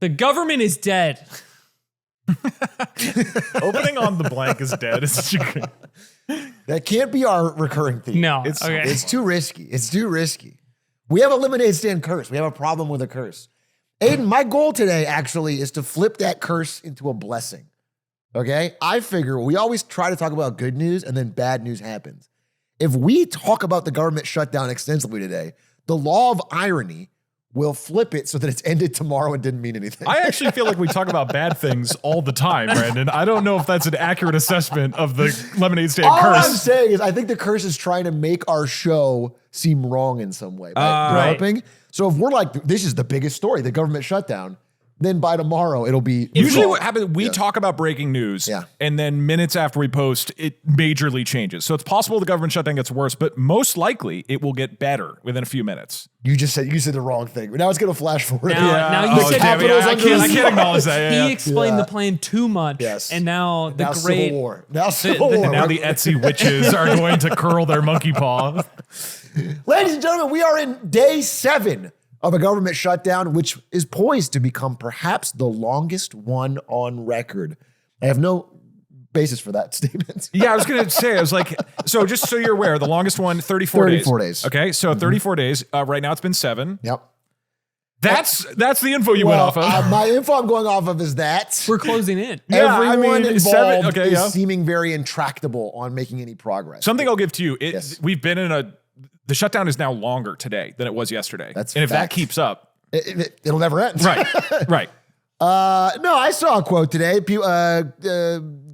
The government is dead. Opening on the blank is dead. That can't be our recurring theme. No. It's too risky. It's too risky. We have a lemonade stand curse. We have a problem with a curse. Aiden, my goal today actually is to flip that curse into a blessing. Okay? I figure we always try to talk about good news and then bad news happens. If we talk about the government shutdown extensively today, the law of irony will flip it so that it's ended tomorrow and didn't mean anything. I actually feel like we talk about bad things all the time, Brandon. I don't know if that's an accurate assessment of the lemonade stand curse. All I'm saying is I think the curse is trying to make our show seem wrong in some way by developing. Right. So if we're like, this is the biggest story, the government shutdown, then by tomorrow it'll be. Usually what happens, we talk about breaking news and then minutes after we post, it majorly changes. So it's possible the government shutdown gets worse, but most likely it will get better within a few minutes. You said the wrong thing. Now it's going to flash forward. Now you said I can't acknowledge that. He explained the plan too much. Yes. And now the Civil War. Now Civil War. And now the Etsy witches are going to curl their monkey paw. Ladies and gentlemen, we are in day 7 of a government shutdown, which is poised to become perhaps the longest one on record. I have no basis for that statement. Yeah, I was going to say, so just so you're aware, the longest one, 34 days. 34 days. Okay, so 34 days. Right now it's been 7. Yep. That's the info you went off of. My info I'm going off of is that we're closing in. Everyone involved is seeming very intractable on making any progress. Something I'll give to you. We've been in the shutdown is now longer today than it was yesterday. That's and if that keeps up, it'll never end. Right. Right. No, I saw a quote today.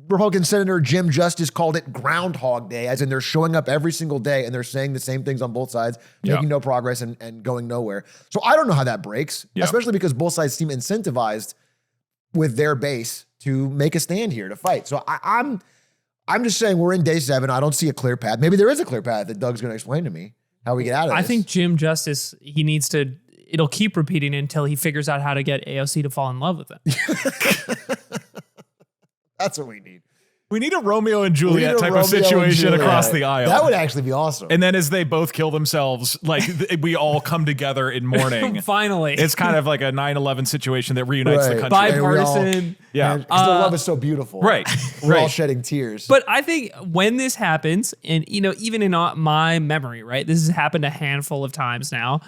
Republican Senator Jim Justice called it Groundhog Day, as in they're showing up every single day and they're saying the same things on both sides, making no progress and going nowhere. So I don't know how that breaks, especially because both sides seem incentivized with their base to make a stand here to fight. So I'm just saying we're in day 7. I don't see a clear path. Maybe there is a clear path that Doug's going to explain to me how we get out of this. I think Jim Justice, it'll keep repeating until he figures out how to get AOC to fall in love with it. That's what we need. We need a Romeo and Juliet type of situation across the aisle. That would actually be awesome. And then as they both kill themselves, like we all come together in mourning. Finally. It's kind of like a 9/11 situation that reunites the country. Bipartisan. Because the love is so beautiful. Right. We're all shedding tears. But I think when this happens, and even in my memory, right, this has happened a handful of times now.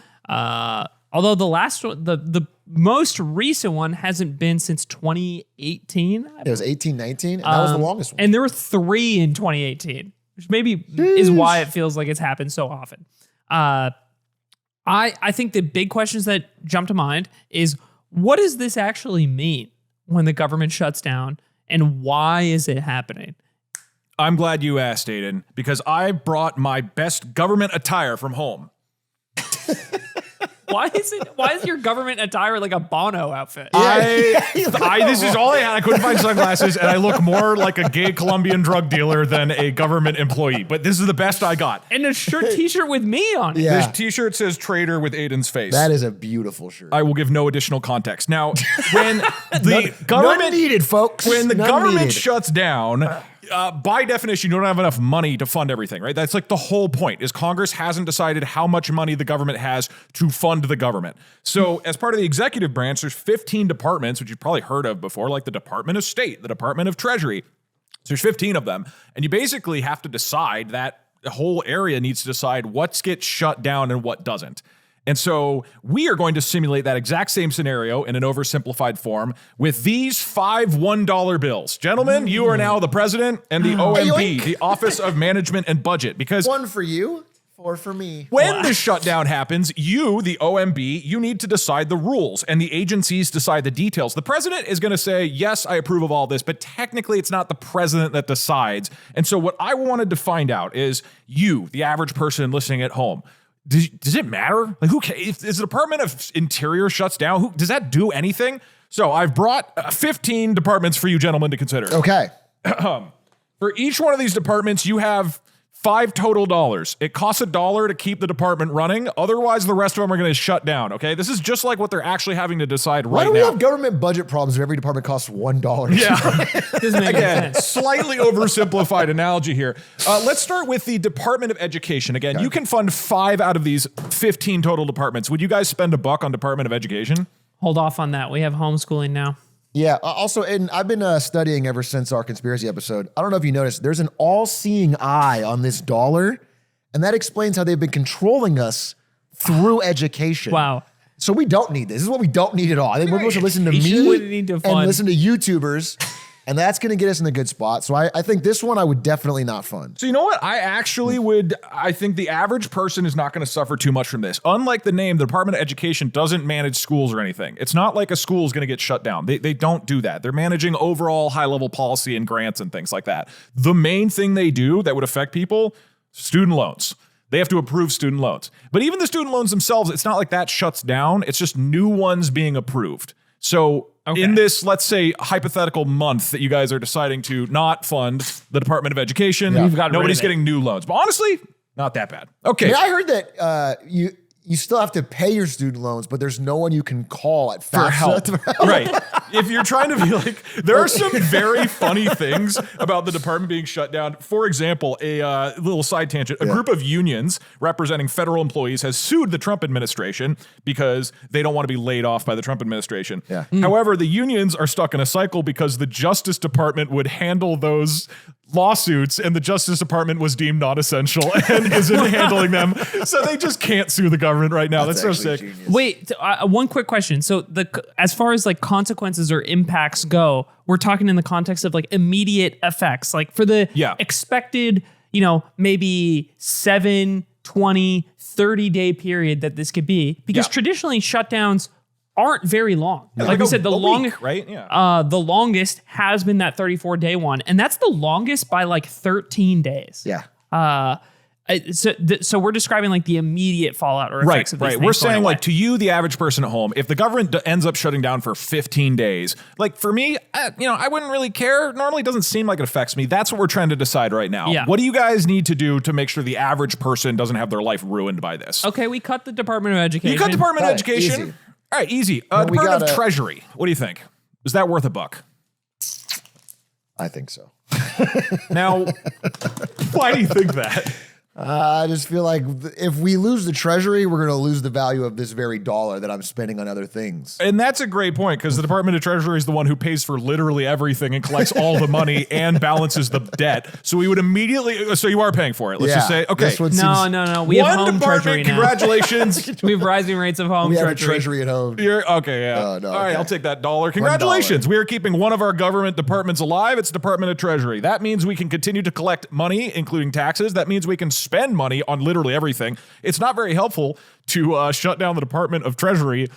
Although the last one, the most recent one hasn't been since 2018. It was 18-19. That was the longest one. And there were 3 in 2018, which maybe is why it feels like it's happened so often. I think the big questions that jump to mind is, what does this actually mean when the government shuts down, and why is it happening? I'm glad you asked, Aiden, because I brought my best government attire from home. Why is your government attire like a Bono outfit? This is all I had. I couldn't find sunglasses, and I look more like a gay Colombian drug dealer than a government employee. But this is the best I got. And a t-shirt with me on it. This t-shirt says "Traitor" with Aiden's face. That is a beautiful shirt. I will give no additional context. Now, when the government none needed, folks. When the government shuts down, by definition, you don't have enough money to fund everything, right? That's like the whole point, is Congress hasn't decided how much money the government has to fund the government. So as part of the executive branch, there's 15 departments, which you've probably heard of before, like the Department of State, the Department of Treasury. So there's 15 of them. And you basically have to decide that the whole area needs to decide what gets shut down and what doesn't. And so we are going to simulate that exact same scenario in an oversimplified form with these 5 $1 bills. Gentlemen, you are now the president and the OMB, the Office of Management and Budget. Because 1 for you, 4 for me. When the shutdown happens, you, the OMB, you need to decide the rules, and the agencies decide the details. The president is going to say, yes, I approve of all this, but technically it's not the president that decides. And so what I wanted to find out is, you, the average person listening at home, does it matter? Like, who cares? If the Department of Interior shuts down, does that do anything? So I've brought 15 departments for you gentlemen to consider. Okay. For each one of these departments, you have $5 total. It costs $1 to keep the department running. Otherwise, the rest of them are going to shut down. Okay, this is just like what they're actually having to decide right now. Why do we have government budget problems if every department costs $1? Yeah, doesn't make sense. Slightly oversimplified analogy here. Let's start with the Department of Education. Again, you can fund 5 out of these 15 total departments. Would you guys spend $1 on Department of Education? hold off on that. We have homeschooling now. Yeah. Also, Aiden, I've been studying ever since our conspiracy episode. I don't know if you noticed, there's an all-seeing eye on this dollar, and that explains how they've been controlling us through education. Wow. So we don't need this. This is what we don't need at all. I think we're supposed to listen to wouldn't me need to and fund. listen to YouTubers, and that's going to get us in a good spot. So I think this one I would definitely not fund. So you know what? I actually would. I think the average person is not going to suffer too much from this. Unlike the name, the Department of Education doesn't manage schools or anything. It's not like a school is going to get shut down. They don't do that. They're managing overall high-level policy and grants and things like that. The main thing they do that would affect people, student loans. They have to approve student loans. But even the student loans themselves, it's not like that shuts down. It's just new ones being approved. So in this, let's say, hypothetical month that you guys are deciding to not fund the Department of Education, nobody's getting new loans. But honestly, not that bad. Okay. Yeah, I heard that you still have to pay your student loans, but there's no one you can call at For help. Right. If you're trying to be like, there are some very funny things about the department being shut down. For example, a little side tangent, a group of unions representing federal employees has sued the Trump administration because they don't want to be laid off by the Trump administration. Yeah. However, the unions are stuck in a cycle because the Justice Department would handle those lawsuits and the Justice Department was deemed non-essential and isn't handling them. So they just can't sue the government right now. That's so sick. Genius. Wait, one quick question. So as far as like consequences or impacts go, we're talking in the context of like immediate effects, like for the expected, maybe 7, 20, 30-day period that this could be, because traditionally shutdowns aren't very long. Like we said, the longest, right? Yeah. The longest has been that 34-day one, and that's the longest by like 13 days. Yeah. So we're describing like the immediate fallout or effects of these things We're saying going away. like to you, the average person at home, if the government ends up shutting down for 15 days, like for me, I wouldn't really care. Normally it doesn't seem like it affects me. That's what we're trying to decide right now. Yeah. What do you guys need to do to make sure the average person doesn't have their life ruined by this? Okay, we cut the Department of Education. You cut Department of Got it. Education. Easy. All right, easy. we Department of gotta- Treasury. What do you think? Is that worth a buck? I think so. Now, why do you think that? I just feel like if we lose the Treasury, we're going to lose the value of this very dollar that I'm spending on other things. And that's a great point because the Department of Treasury is the one who pays for literally everything and collects all the money and balances the debt. So we would immediately, so you are paying for it. Let's just say, okay. This one No. We have One home department, treasury now. congratulations. We have rising rates of home we have a treasury. Treasury at home. You're okay, yeah. Oh, no, All right, okay. I'll take that $1. Congratulations. We are keeping one of our government departments alive. It's Department of Treasury. That means we can continue to collect money, including taxes. That means we can spend money on literally everything. It's not very helpful to shut down the Department of Treasury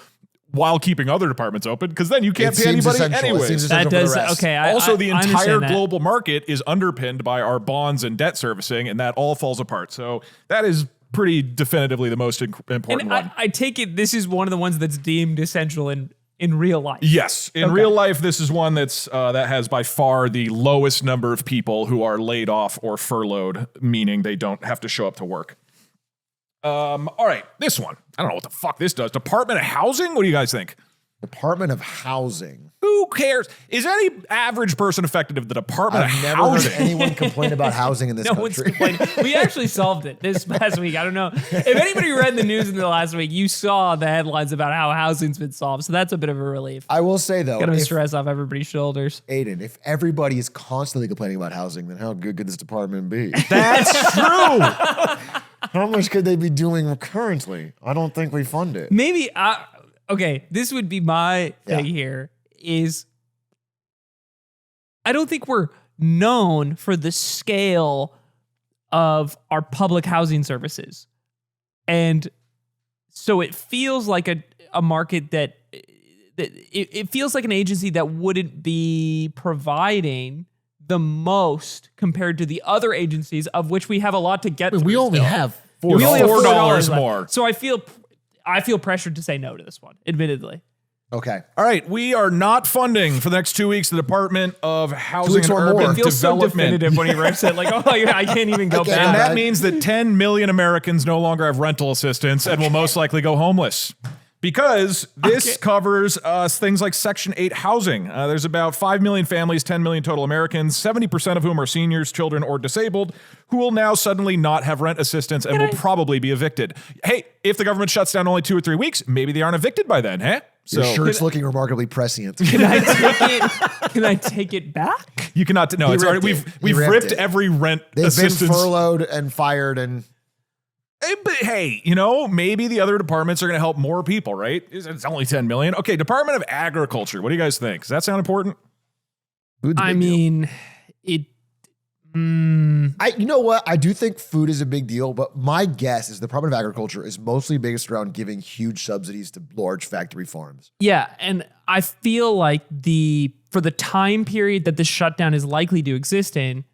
while keeping other departments open, because then you can't It pay seems anybody essential. It anyways. seems That essential for the does rest. okay. Also, the I entire understand that. global market is underpinned by our bonds and debt servicing, and that all falls apart. So that is pretty definitively the most important And one. I take it this is one of the ones that's deemed essential in real life. Yes, in real life, this is one that's that has by far the lowest number of people who are laid off or furloughed, meaning they don't have to show up to work. All right, this one. I don't know what the fuck this does. Department of Housing? What do you guys think? Department of Housing. Who cares? Is any average person affected if the Department I've of never heard Housing? anyone complain about housing in this No one's country. complaining. We actually solved it this past week. I don't know if anybody read the news in the last week. You saw the headlines about how housing's been solved, so that's a bit of a relief. I will say though, Got to if, stress off everybody's shoulders. Aiden, if everybody is constantly complaining about housing, then how good could this department be? That's true. How much could they be doing currently? I don't think we fund it. Maybe okay, this would be my thing here is I don't think we're known for the scale of our public housing services. And so it feels like a market that it feels like an agency that wouldn't be providing the most compared to the other agencies of which we have a lot to get through. We only still. have We only have $4 $4 left. more. So I feel pressured to say no to this one, admittedly. Okay. All right, we are not funding for the next 2 weeks the Department of Housing weeks and or more. Urban It Feels so Development. definitive when he rips it. Like, oh, yeah, I can't even go Okay, And back. that means that 10 million Americans no longer have rental assistance and will most likely go homeless. Because this covers things like Section 8 housing. There's about 5 million families, 10 million total Americans, 70% of whom are seniors, children, or disabled, who will now suddenly not have rent assistance and will probably be evicted. Hey, if the government shuts down only 2 or 3 weeks, maybe they aren't evicted by then, huh? So Your shirt's looking remarkably prescient. Can I take it back? you cannot. No, it's already. We've ripped every rent They've assistance. been furloughed and fired and. But hey, maybe the other departments are going to help more people, right? It's only 10 million. Okay, Department of Agriculture. What do you guys think? Does that sound important? I mean, it. You know what? I do think food is a big deal, but my guess is the Department of Agriculture is mostly based around giving huge subsidies to large factory farms. Yeah, and I feel like for the time period that this shutdown is likely to exist in,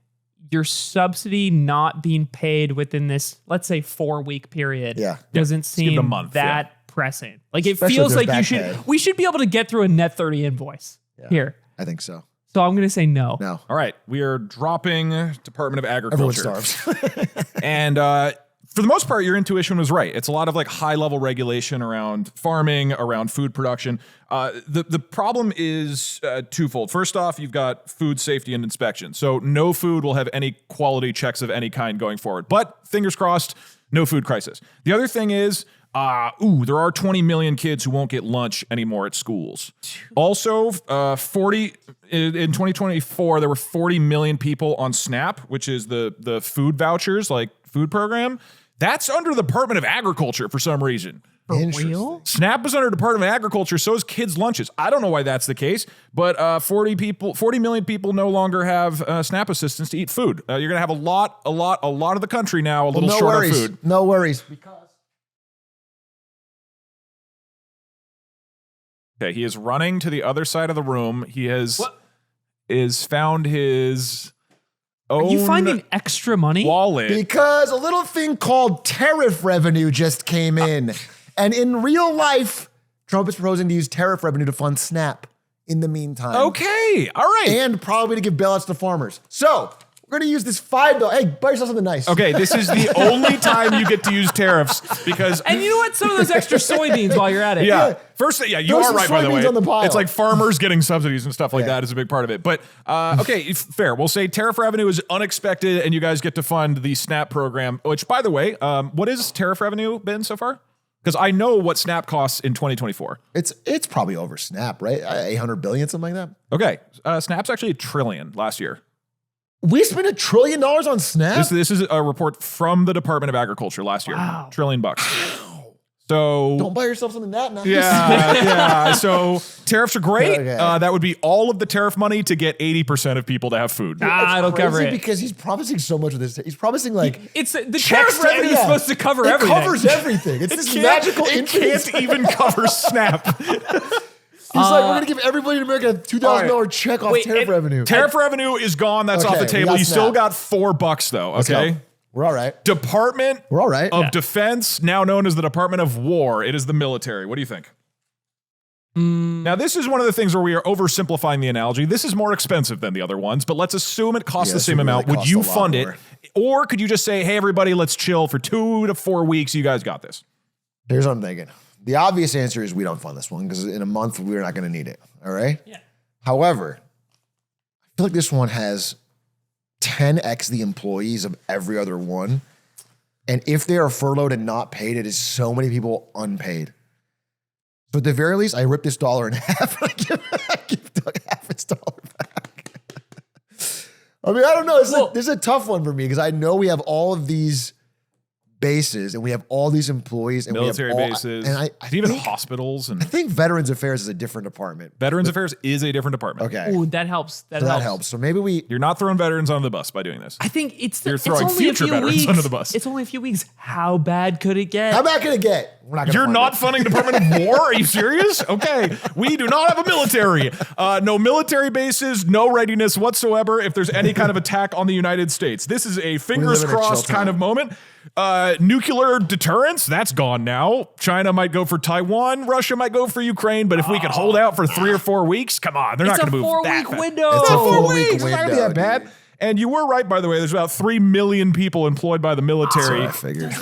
your subsidy not being paid within this, let's say, 4-week period, doesn't seem a month, that pressing. Like, it Especially feels if like there's we should be able to get through a net 30 invoice here. I think so. So I'm going to say no. No. All right, we are dropping Department of Everyone Agriculture. starves. And for the most part, your intuition was right. It's a lot of like high level regulation around farming, around food production. The problem is twofold. First off, you've got food safety and inspection. So no food will have any quality checks of any kind going forward. But fingers crossed, no food crisis. The other thing is, there are 20 million kids who won't get lunch anymore at schools. Also, in 2024, there were 40 million people on SNAP, which is the food vouchers, like food program. That's under the Department of Agriculture for some reason. For real? SNAP is under Department of Agriculture, so is kids' lunches. I don't know why that's the case, but 40 million people no longer have SNAP assistance to eat food. You're going to have a lot of the country now a little short of food. No worries. Okay, he is running to the other side of the room. He has found his own Are you finding extra money? wallet. Because a little thing called tariff revenue just came in. And in real life, Trump is proposing to use tariff revenue to fund SNAP in the meantime. Okay, all right. And probably to give bailouts to farmers. So we're going to use this $5. Hey, buy yourself something nice. Okay, this is the only time you get to use tariffs because... And you know what? Some of those extra soybeans while you're at it. Yeah. First, you Throw are some right, by the soybeans way. on the pile. It's like farmers getting subsidies and stuff like that is a big part of it. But, okay, fair. We'll say tariff revenue is unexpected and you guys get to fund the SNAP program, which, by the way, what has tariff revenue been so far? Because I know what SNAP costs in 2024. It's probably over SNAP, right? 800 billion, something like that. Okay, SNAP's actually $1 trillion last year. We spent $1 trillion on SNAP? This is a report from the Department of Agriculture last year. Wow. $1 trillion. So Don't buy yourself something that nice. yeah. So tariffs are great. Okay. That would be all of the tariff money to get 80% of people to have food. It'll cover it. Because he's promising so much of this. He's promising like It's the checks tariff to revenue is everyone. supposed to cover it everything. covers everything. It's this magical It infinite. can't even cover SNAP. He's like, we're gonna give everybody in America a $2,000 check off tariff revenue. Tariff revenue is gone. That's off the Okay, we table. got You still SNAP. got $4 though. Let's Okay. go. We're all right. Department We're all right. of Defense, now known as the Department of War. It is the military. What do you think? Now, this is one of the things where we are oversimplifying the analogy. This is more expensive than the other ones, but let's assume it costs the this same would really amount. Would cost you a lot fund it? more. Or could you just say, hey, everybody, let's chill for 2 to 4 weeks. You guys got this. Here's what I'm thinking. The obvious answer is we don't fund this one because in a month we're not going to need it. All right. Yeah. However, I feel like this one has 10x the employees of every other one. And if they are furloughed and not paid, it is so many people unpaid. So at the very least, I rip this dollar in half and I give Doug half its dollar back. I mean, I don't know. This is a tough one for me because I know we have all of these bases and we have all these employees and Military we have all, bases, and I even think, hospitals. And I think Veterans Affairs is a different department. Veterans Affairs is a different department. Okay. Ooh, that helps. That So helps. that helps. So maybe we You're not throwing veterans under the bus by doing this. I think it's You're it's throwing only future a few veterans weeks. under the bus. It's only a few weeks. How bad could it get? how bad can it get? We're not gonna You're fund not it. funding Department of War? Are you serious? Okay. We do not have a military. No military bases, no readiness whatsoever if there's any kind of attack on the United States. This is a fingers live in a chill crossed kind time. of moment. Nuclear deterrence, that's gone now. China might go for Taiwan. Russia might go for Ukraine. But if we can hold out for 3 or 4 weeks, come on. They're It's not a going to move that 4-week fast. window. It's a 4 4-week weeks. It's not going to be window, that bad. dude. And you were right, by the way. There's about 3 million people employed by the military. I figured.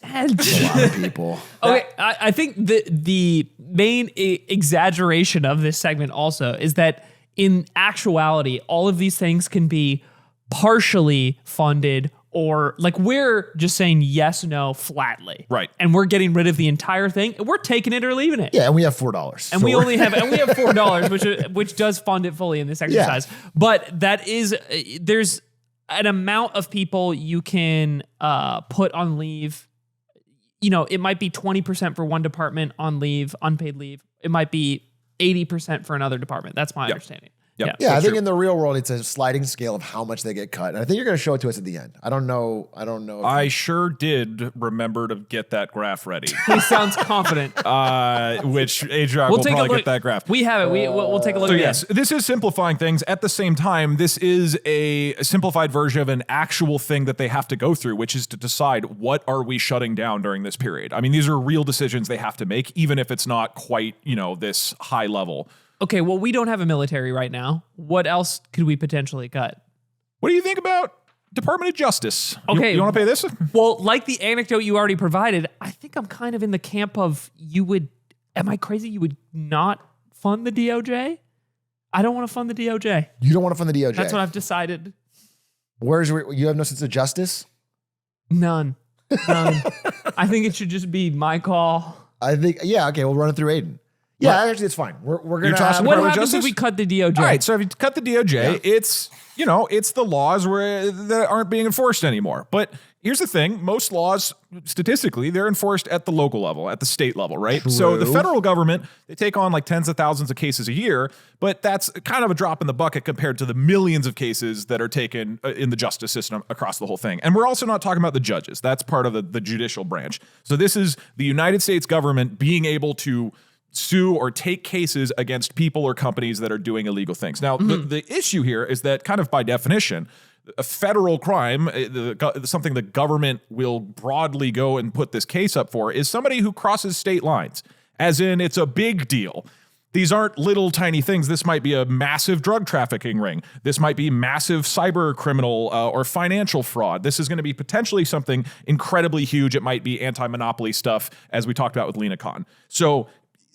And- A lot of people. Okay, I think the main exaggeration of this segment also is that in actuality, all of these things can be partially funded or like we're just saying yes, no, flatly. Right. And we're getting rid of the entire thing. And we're taking it or leaving it. Yeah, and we have $4. And we only have $4, which does fund it fully in this exercise. Yeah. But that is there's an amount of people you can put on leave. You know, it might be 20% for one department on leave, unpaid leave. It might be 80% for another department. That's my understanding. Yep. Yeah, I think true. in the real world, it's a sliding scale of how much they get cut. And I think you're going to show it to us at the end. I don't know. I sure did remember to get that graph ready, He sounds confident. which Atrioc will take a probably look. get that graph. We have it. We'll take a look. So at yes, this is simplifying things. At the same time, this is a simplified version of an actual thing that they have to go through, which is to decide what are we shutting down during this period. I mean, these are real decisions they have to make, even if it's not quite, this high level. Okay, well, we don't have a military right now. What else could we potentially cut? What do you think about Department of Justice? Okay. You want to pay this? Well, like the anecdote you already provided, I think I'm kind of in the camp of am I crazy? You would not fund the DOJ? I don't want to fund the DOJ. You don't want to fund the DOJ. That's what I've decided. You have no sense of justice? None. I think it should just be my call. I think, yeah, okay, we'll run it through Aiden. Yeah, actually, it's fine. We're going to tossing What Department of happens if Justice? we cut the DOJ? All right, so if you cut the DOJ, it's the laws that aren't being enforced anymore. But here's the thing: most laws, statistically, they're enforced at the local level, at the state level, right? True. So the federal government, they take on like tens of thousands of cases a year, but that's kind of a drop in the bucket compared to the millions of cases that are taken in the justice system across the whole thing. And we're also not talking about the judges. That's part of the judicial branch. So this is the United States government being able to sue or take cases against people or companies that are doing illegal things. Now, the issue here is that kind of by definition, a federal crime, something the government will broadly go and put this case up for, is somebody who crosses state lines, as in it's a big deal. These aren't little tiny things. This might be a massive drug trafficking ring. This might be massive cyber criminal or financial fraud. This is going to be potentially something incredibly huge. It might be anti-monopoly stuff, as we talked about with Lena Khan. So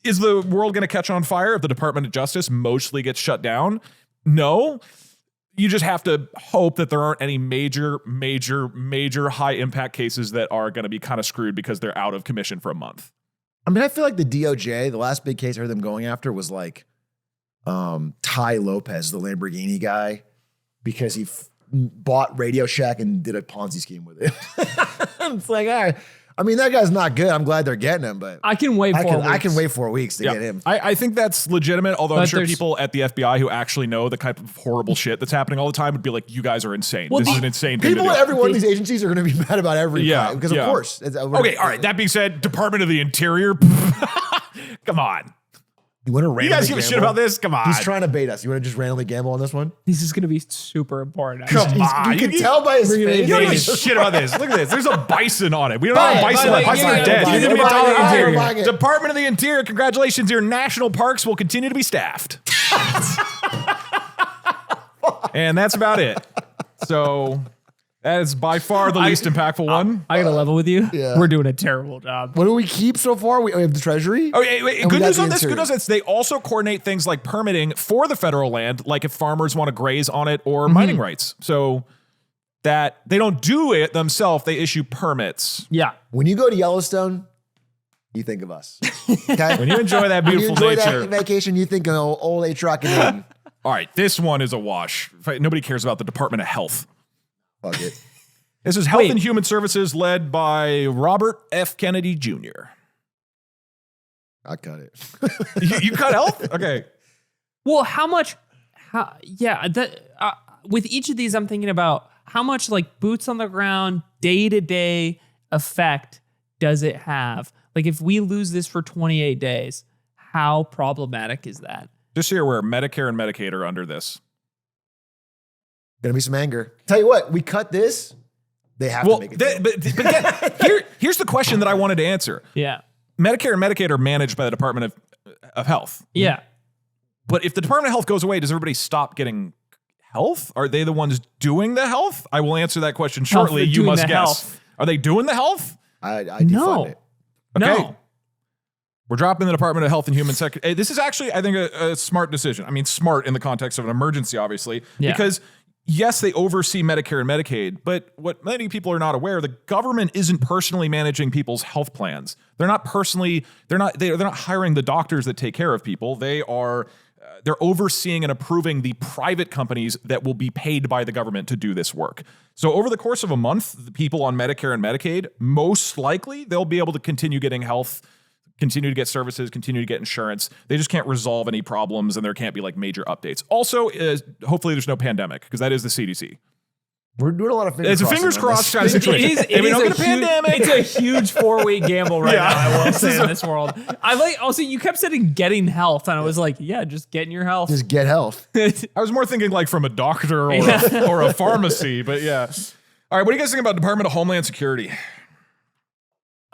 is the world going to catch on fire if the Department of Justice mostly gets shut down? No. You just have to hope that there aren't any major high impact cases that are going to be kind of screwed because they're out of commission for a month. I mean, I feel like the DOJ, the last big case I heard them going after was like Ty Lopez, the Lamborghini guy, because he bought Radio Shack and did a Ponzi scheme with it. It's like, all right. I mean, that guy's not good. I'm glad they're getting him, but I can wait 4 weeks. I can wait 4 weeks to get him. I think that's legitimate, although I'm But sure there's- people at the FBI who actually know the type of horrible shit that's happening all the time would be like, you guys are insane. Well, this is the- an insane thing to People do. at every one of these agencies are going to be mad about every crime because, of course. Okay, all right. That being said, Department of the Interior, come on. You want to You randomly guys give a shit gamble? about this? Come on. He's trying to bait us. You want to just randomly gamble on this one? This is going to be super important. Come on. You can You- tell by his We're gonna face. You don't give a Yes. shit about this. Look at this. There's a bison on it. We don't have a Buy it, bison. buy The it, bison's buy it, dead. buy You it, didn't even buy tell it, the buy it, Interior. buy it. Department of the Interior, congratulations. Your national parks will continue to be staffed. And that's about it. So that is by far the least impactful one. I got to level with you. Yeah. We're doing a terrible job. What do we keep so far? We have the Treasury. Okay, wait, And we good got news the on this. Good Interior. news is they also coordinate things like permitting for the federal land, like if farmers want to graze on it or mining rights. So that they don't do it themselves, they issue permits. Yeah. When you go to Yellowstone, you think of us. Okay? When you enjoy that When you beautiful enjoy nature. that vacation, you think of old Atrioc and Aiden. All right, this one is a wash. Nobody cares about the Department of Health. Fuck it. This is Health Wait. and Human Services led by Robert F. Kennedy Jr. I cut it. You cut health? Okay. Well, how much? With each of these, I'm thinking about how much like boots on the ground, day to day effect does it have? Like if we lose this for 28 days, how problematic is that? Just so you're aware, Medicare and Medicaid are under this. Gonna be some anger. Tell you what, we cut this. They have Well, to make it. but again, here's the question that I wanted to answer. Yeah. Medicare and Medicaid are managed by the Department of Health. Yeah. But if the Department of Health goes away, does everybody stop getting health? Are they the ones doing the health? I will answer that question shortly. Health, You doing must the guess. health. Are they doing the health? I defund No. it. Okay. No. We're dropping the Department of Health and Human Security. This is actually, I think, a smart decision. I mean, smart in the context of an emergency, obviously, Yeah. because yes, they oversee Medicare and Medicaid, but what many people are not aware, the government isn't personally managing people's health plans. They're not hiring the doctors that take care of people. They're overseeing and approving the private companies that will be paid by the government to do this work. So over the course of a month, the people on Medicare and Medicaid, most likely they'll be able to continue getting health, continue to get services, continue to get insurance. They just can't resolve any problems and there can't be like major updates. Also, hopefully there's no pandemic because that is the CDC. We're doing a lot of fingers It's a fingers crossed kind of situation. It we is don't a get a pandemic. It's a huge 4-week gamble right Yeah. now, I will say, in this world. Also, you kept saying getting health, and I was like, yeah, just getting your health. Just get health. I was more thinking like from a doctor or a pharmacy, but yeah. All right, what do you guys think about Department of Homeland Security?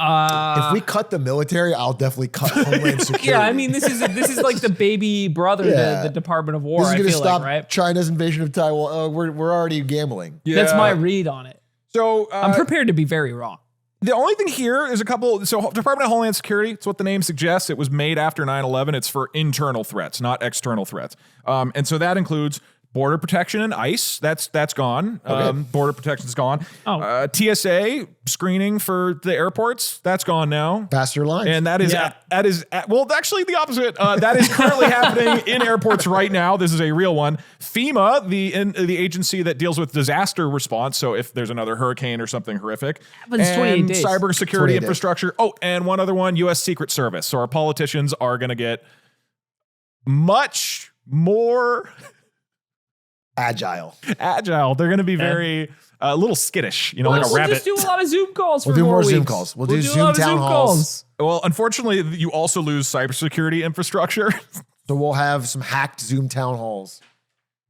If we cut the military, I'll definitely cut Homeland Security. Yeah, I mean, this is like the baby brother to the Department of War. This is I going to feel stop like, right? China's invasion of Taiwan. We're already gambling. Yeah. That's my read on it. So I'm prepared to be very wrong. the only thing here is so Department of Homeland Security, it's what the name suggests. It was made after 9/11. It's for internal threats, not external threats. And so that includes border protection and ICE. That's gone. Okay. Border protection's gone. Oh. TSA screening for the airports. That's gone now. Faster lines. And that is well, actually the opposite. That is currently happening in airports right now. This is a real one. FEMA, the agency that deals with disaster response. So if there's another hurricane or something horrific, But it's 28 days. cybersecurity 28 days. infrastructure. Oh, and one other one, U.S. Secret Service. So our politicians are going to get much more Agile. agile. They're going to be very a little skittish, like a we'll rabbit. just do a lot of Zoom calls We'll for do more weeks. Zoom calls. We'll do a Zoom lot of town halls. calls. Well, unfortunately, you also lose cybersecurity infrastructure. So we'll have some hacked Zoom town halls.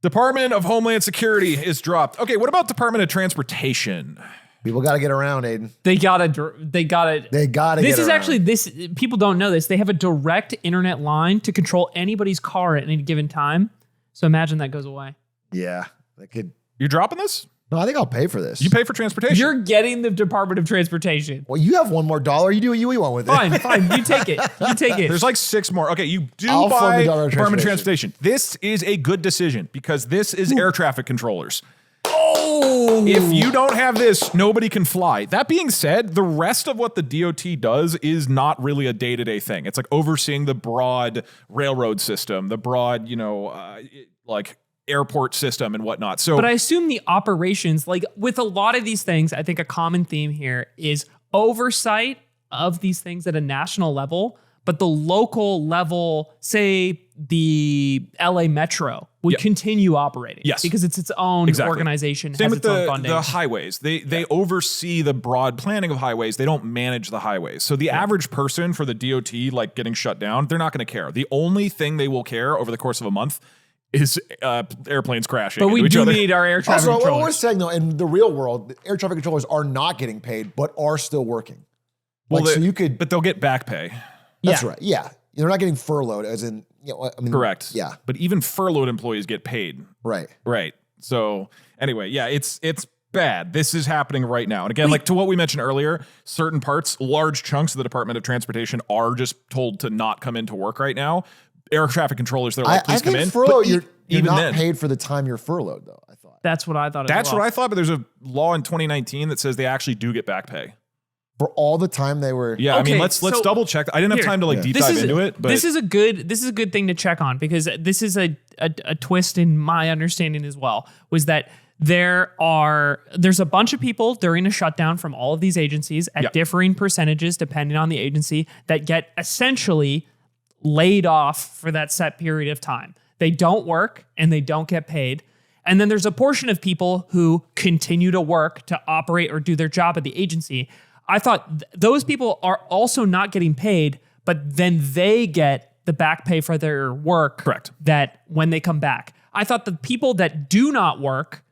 Department of Homeland Security is dropped. Okay, what about Department of Transportation? People got to get around, Aiden. They gotta. They got to This get is around. actually people don't know this. They have a direct internet line to control anybody's car at any given time. So imagine that goes away. Yeah. That could. You dropping this? No, I think I'll pay for this. You pay for transportation. You're getting the Department of Transportation. Well, you have one more dollar. You do what you want with it. Fine. You take it. You take it. There's like 6 more. Okay, you do I'll fund buy the Department of Transportation. This is a good decision because this is air traffic controllers. Oh, If you don't have this, nobody can fly. That being said, the rest of what the DOT does is not really a day-to-day thing. It's like overseeing the broad railroad system, the broad, like airport system and whatnot. So, but I assume the operations, like with a lot of these things, I think a common theme here is oversight of these things at a national level, but the local level, say the LA Metro, would continue operating. Yes. Because it's its own organization, Same has with its own funding. the highways. They oversee the broad planning of highways. They don't manage the highways. So the average person for the DOT, like getting shut down, they're not going to care. The only thing they will care over the course of a month is airplanes crashing. But we into each do other. need our air traffic Also, what we're controllers. saying though, in the real world, the air traffic controllers are not getting paid, but are still working. Like, so you could. but they'll get back pay. That's Yeah. right. Yeah, they're not getting furloughed, as in. I mean, Correct. Yeah. But even furloughed employees get paid. Right. Right. So anyway, yeah, it's bad. This is happening right now. And again, like to what we mentioned earlier, certain parts, large chunks of the Department of Transportation are just told to not come into work right now. Air traffic controllers, they're like, please come in. Furlough, But you're even not then, paid for the time you're furloughed, though. I thought That's what I thought. that's what I thought. But there's a law in 2019 that says they actually do get back pay. for all the time they were. Yeah, I Okay, mean, let's so double check. I didn't have here, time to like deep dive into it. But this is a good thing to check on because this is a twist in my understanding as well, was that there's a bunch of people during a shutdown from all of these agencies at differing percentages depending on the agency that get essentially laid off for that set period of time. They don't work and they don't get paid. And then there's a portion of people who continue to work to operate or do their job at the agency. I thought those people are also not getting paid, but then they get the back pay for their work. Correct. That when they come back. I thought the people that do not work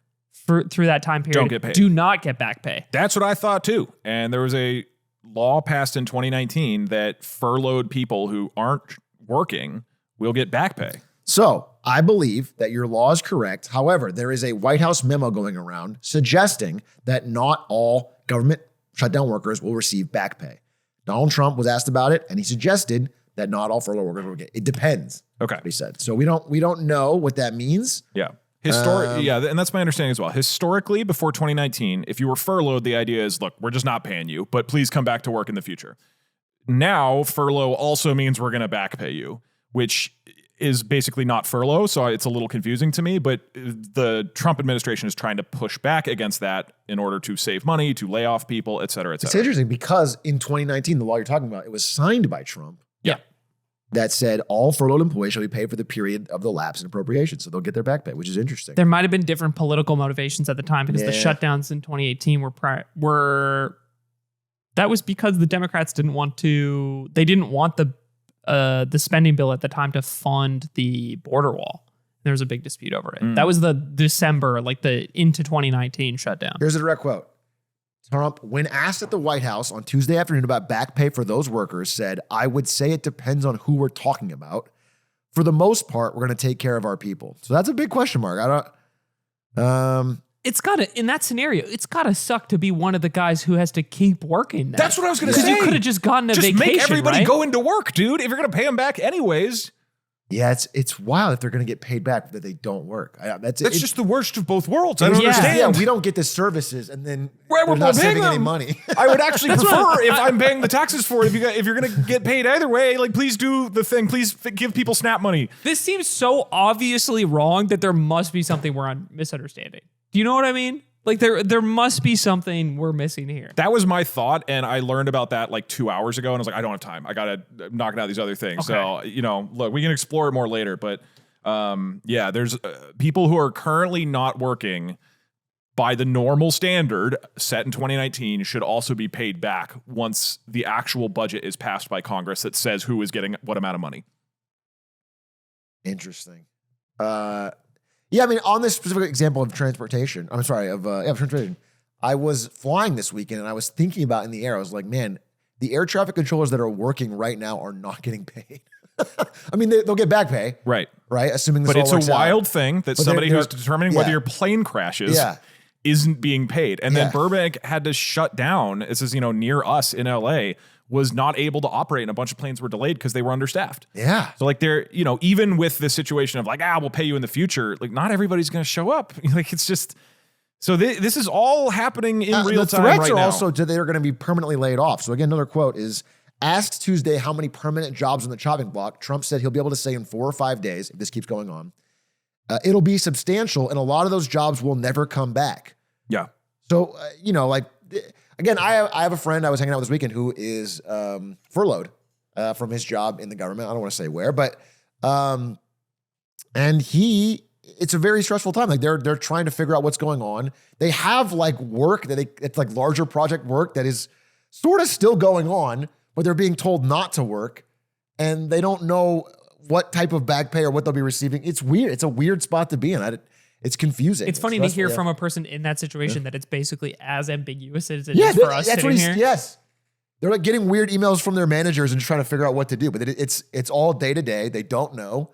through that time period Don't get paid. do not get back pay. That's what I thought too. And there was a law passed in 2019 that furloughed people who aren't working will get back pay. So I believe that your law is correct. However, there is a White House memo going around suggesting that not all government shutdown workers will receive back pay. Donald Trump was asked about it, and he suggested that not all furlough workers will get. It depends. Okay. What he said. So we don't know what that means. Yeah. Yeah, and that's my understanding as well. Historically, before 2019, if you were furloughed, the idea is, look, we're just not paying you, but please come back to work in the future. Now, furlough also means we're going to back pay you, which is basically not furlough, so it's a little confusing to me, but the Trump administration is trying to push back against that in order to save money, to lay off people, et cetera, et cetera. It's interesting because in 2019, the law you're talking about, it was signed by Trump. Yeah. That said all furloughed employees shall be paid for the period of the lapse in appropriation. So they'll get their back pay, which is interesting. There might have been different political motivations at the time because the shutdowns in 2018 were that was because the Democrats didn't want the spending bill at the time to fund the border wall. There was a big dispute over it. That was the December, like the into 2019 shutdown. Here's a direct quote. Trump, when asked at the White House on Tuesday afternoon about back pay for those workers, said, "I would say it depends on who we're talking about. For the most part, we're going to take care of our people." So that's a big question mark. It's gotta, in that scenario, it's gotta suck to be one of the guys who has to keep working. That's what I was going to say. Because you could have just gotten a vacation, make everybody right? go into work, dude. If you're going to pay them back anyways. Yeah, it's wild if they're going to get paid back that they don't work. That's just the worst of both worlds. I don't understand. Yeah, we don't get the services, and then we're not saving any money. I would actually prefer if I'm paying the taxes for it. If you're going to get paid either way, like please do the thing. Please give people SNAP money. This seems so obviously wrong that there must be something we're misunderstanding. Do you know what I mean? Like there must be something we're missing here. That was my thought, and I learned about that like 2 hours ago, and I was like, I don't have time. I gotta knock out these other things. Okay. So look, we can explore it more later. But there's people who are currently not working by the normal standard set in 2019 should also be paid back once the actual budget is passed by Congress that says who is getting what amount of money. Interesting. Yeah, I mean, on this specific example of transportation, transportation, I was flying this weekend and I was thinking about in the air, I was like, man, the air traffic controllers that are working right now are not getting paid. I mean, they'll get back pay. Right. Assuming this But all it's a works wild out. thing that somebody who's determining whether your plane crashes isn't being paid. And then Burbank had to shut down. This is, near us in LA, was not able to operate, and a bunch of planes were delayed because they were understaffed. Yeah. So like they're, even with this situation of like, we'll pay you in the future, like not everybody's going to show up. Like it's just, so this is all happening in real time right now. The threats are also that they're going to be permanently laid off. So again, another quote is, asked Tuesday how many permanent jobs on the chopping block, Trump said he'll be able to say in 4 or 5 days, if this keeps going on, it'll be substantial, and a lot of those jobs will never come back. Yeah. So, again, I have a friend I was hanging out with this weekend who is furloughed from his job in the government. I don't want to say where, but and it's a very stressful time. Like they're trying to figure out what's going on. They have like work it's like larger project work that is sort of still going on, but they're being told not to work, and they don't know what type of back pay or what they'll be receiving. It's weird. It's a weird spot to be in. It's confusing. It's funny to hear from a person in that situation that it's basically as ambiguous as it is for us sitting here. Yes. They're like getting weird emails from their managers and just trying to figure out what to do. But it's all day to day. They don't know.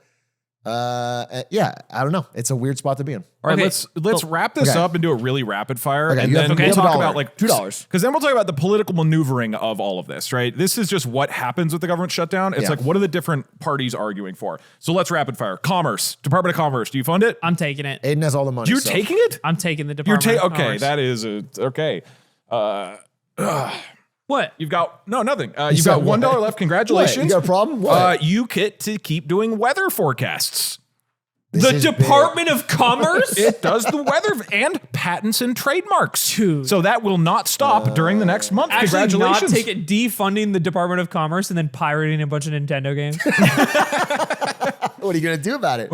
I don't know. It's a weird spot to be in. All right, let's wrap this up and do a really rapid fire, and then we'll talk about like $2. Because then we'll talk about the political maneuvering of all of this. Right, this is just what happens with the government shutdown. It's like, what are the different parties arguing for? So let's rapid fire. Commerce, Department of Commerce. Do you fund it? I'm taking it. Aiden has all the money. You're taking it? I'm taking the Department of Commerce. Okay, that is okay. What? You've got nothing. You've got $1 left. Congratulations. What? You got a problem? What? You get to keep doing weather forecasts. The Department of Commerce? It does the weather and patents and trademarks. Dude. So that will not stop during the next month. Actually, Congratulations. not take it, defunding the Department of Commerce and then pirating a bunch of Nintendo games. What are you going to do about it?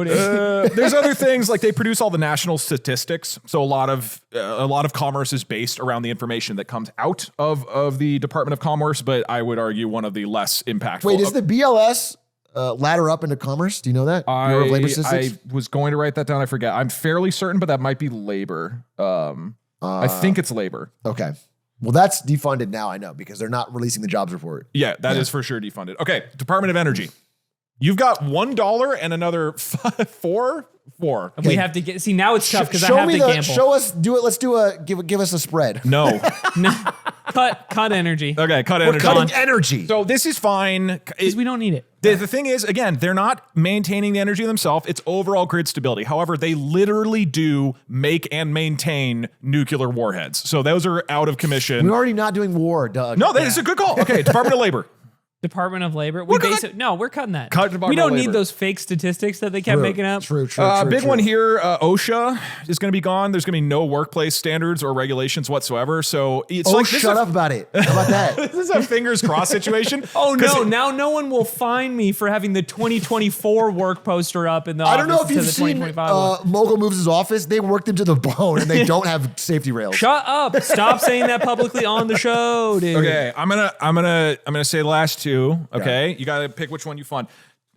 There's other things like they produce all the national statistics. So a lot of commerce is based around the information that comes out of the Department of Commerce. But I would argue one of the less impactful. Wait, is the BLS ladder up into commerce? Do you know that? Bureau of Labor Statistics? I was going to write that down. I forget. I'm fairly certain, but that might be labor. I think it's labor. Okay. Well, that's defunded now, I know, because they're not releasing the jobs report. Yeah, that is for sure defunded. Okay, Department of Energy. You've got $1 and another four. Okay. We have to get. See, now it's tough because I have to gamble. Show us. Do it. Let's give us a spread. No. Cut energy. Okay, cut We're energy. cutting energy. So this is fine. Because we don't need it. The thing is, again, they're not maintaining the energy themselves. It's overall grid stability. However, they literally do make and maintain nuclear warheads. So those are out of commission. We're already not doing war, Doug. No, that is a good call. Okay, Department of Labor. Department of Labor. We're cutting that. Cut Department We don't of need Labor. those fake statistics that they kept making up. True. Big one here, OSHA is going to be gone. There's going to be no workplace standards or regulations whatsoever. So it's Shut up about it. How about that? This is a fingers crossed situation. Oh no! Now no one will find me for having the 2024 work poster up in the I don't know office if you've instead of the seen 2025 one. Mogul Moves' his office. They worked him to the bone, and they don't have safety rails. Shut up! Stop saying that publicly on the show, dude. Okay, I'm gonna say the last two. Okay, you gotta pick which one you fund.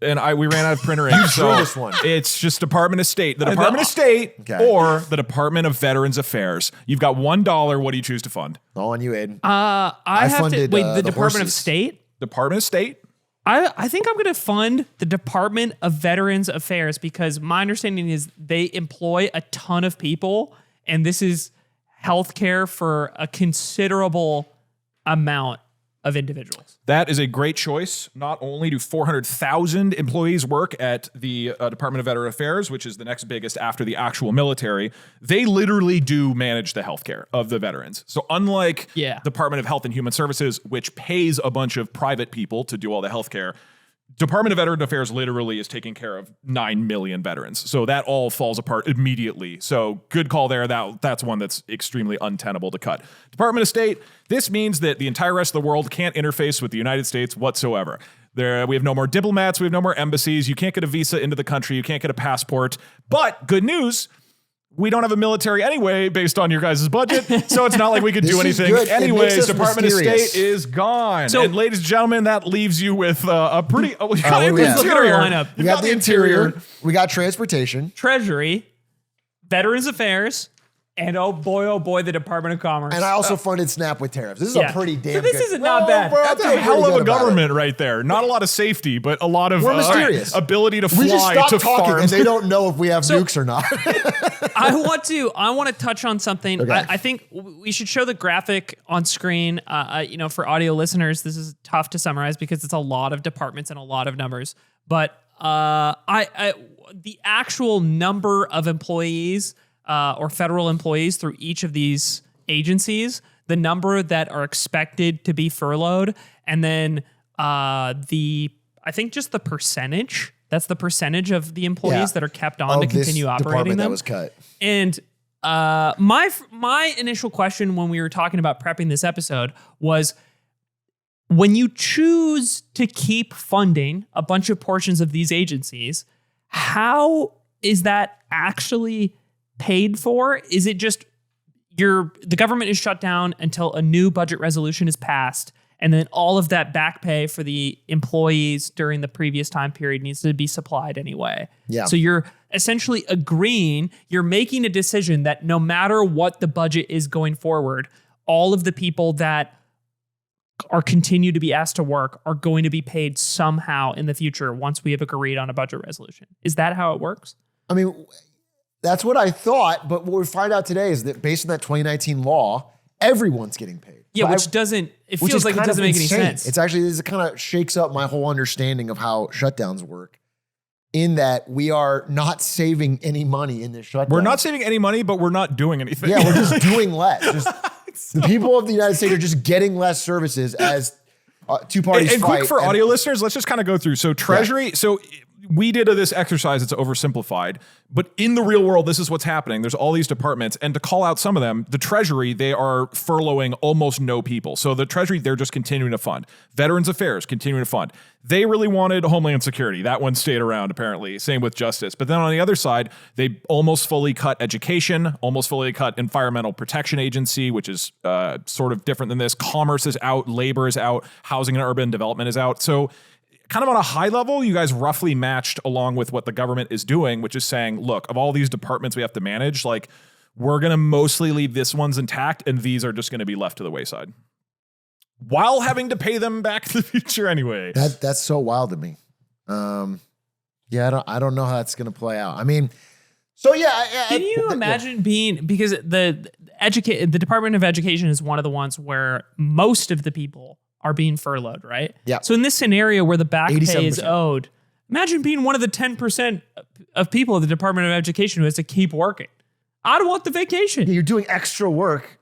And we ran out of printer ink. So this one. It's just Department of State. The Department of State or the Department of Veterans Affairs. You've got $1. What do you choose to fund? All on you, Aiden. I have to funded, wait. The the Department of horses. State. Department of State. I think I'm going to fund the Department of Veterans Affairs because my understanding is they employ a ton of people, and this is healthcare for a considerable amount of individuals. That is a great choice. Not only do 400,000 employees work at the Department of Veteran Affairs, which is the next biggest after the actual military, they literally do manage the healthcare of the veterans. So unlike Department of Health and Human Services, which pays a bunch of private people to do all the healthcare, Department of Veteran Affairs literally is taking care of 9 million veterans. So that all falls apart immediately. So good call there. That's one that's extremely untenable to cut. Department of State, this means that the entire rest of the world can't interface with the United States whatsoever. We have no more diplomats. We have no more embassies. You can't get a visa into the country. You can't get a passport. But good news, we don't have a military anyway based on your guys' budget, so it's not like we could do anything. Anyways, Department of State is gone. So, and ladies and gentlemen, that leaves you with a pretty... Look at our lineup. We got the interior. We got transportation. Treasury, Veterans Affairs, and oh boy, the Department of Commerce. And I also funded SNAP with tariffs. This is a pretty damn So this isn't not bad. That's a hell of a government right there. Not a lot of safety, but a lot of ability to fly we just stopped to talking farms. And they don't know if we have nukes or not. I want to touch on something. Okay. I think we should show the graphic on screen. For audio listeners, this is tough to summarize because it's a lot of departments and a lot of numbers. But the actual number of employees or federal employees through each of these agencies, the number that are expected to be furloughed, and then I think just the percentage. That's the percentage of the employees that are kept on to continue operating them. That was cut. And my initial question when we were talking about prepping this episode was, when you choose to keep funding a bunch of portions of these agencies, how is that actually paid for? Is it just the government is shut down until a new budget resolution is passed, and then all of that back pay for the employees during the previous time period needs to be supplied anyway? Yeah. So you're essentially you're making a decision that no matter what the budget is going forward, all of the people that are continue to be asked to work are going to be paid somehow in the future once we have agreed on a budget resolution. Is that how it works? I mean, that's what I thought, but what we find out today is that based on that 2019 law, everyone's getting paid. Yeah, it feels like it doesn't make any sense. It's actually, this kind of shakes up my whole understanding of how shutdowns work, in that we are not saving any money in this shutdown. We're not saving any money, but we're not doing anything. Yeah, we're just doing less. The people of the United States are just getting less services as two parties and fight. Quick for audio listeners, let's just kind of go through. So Treasury, so we did this exercise, it's oversimplified, but in the real world, this is what's happening. There's all these departments, and to call out some of them, the Treasury, they are furloughing almost no people. So the Treasury, they're just continuing to fund. Veterans Affairs, continuing to fund. They really wanted Homeland Security. That one stayed around, apparently. Same with Justice. But then on the other side, they almost fully cut education, almost fully cut Environmental Protection Agency, which is sort of different than this. Commerce is out, labor is out, housing and urban development is out. So kind of on a high level, you guys roughly matched along with what the government is doing, which is saying, look, of all these departments we have to manage, like, we're going to mostly leave this one's intact, and these are just going to be left to the wayside, while having to pay them back in the future anyway. That's so wild to me. I don't know how that's going to play out. I mean, so yeah. Can you imagine because the Department of Education is one of the ones where most of the people are being furloughed, right? Yeah. So in this scenario where the back pay is 87%. owed, imagine being one of the 10% of people at the Department of Education who has to keep working. I don't want the vacation. Yeah, you're doing extra work,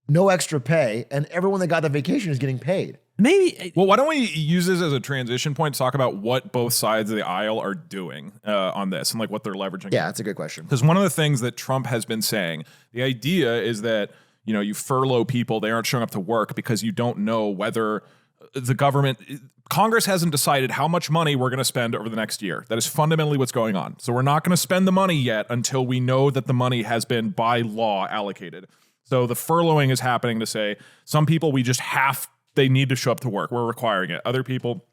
no extra pay, and everyone that got the vacation is getting paid. Maybe. Well, why don't we use this as a transition point to talk about what both sides of the aisle are doing on this and like what they're leveraging? Yeah, that's a good question. Because one of the things that Trump has been saying, the idea is that, you know, you furlough people, they aren't showing up to work because you don't know whether the government, Congress hasn't decided how much money we're going to spend over the next year. That is fundamentally what's going on. So we're not going to spend the money yet until we know that the money has been by law allocated. So the furloughing is happening to say some people we just they need to show up to work. We're requiring it. Other people,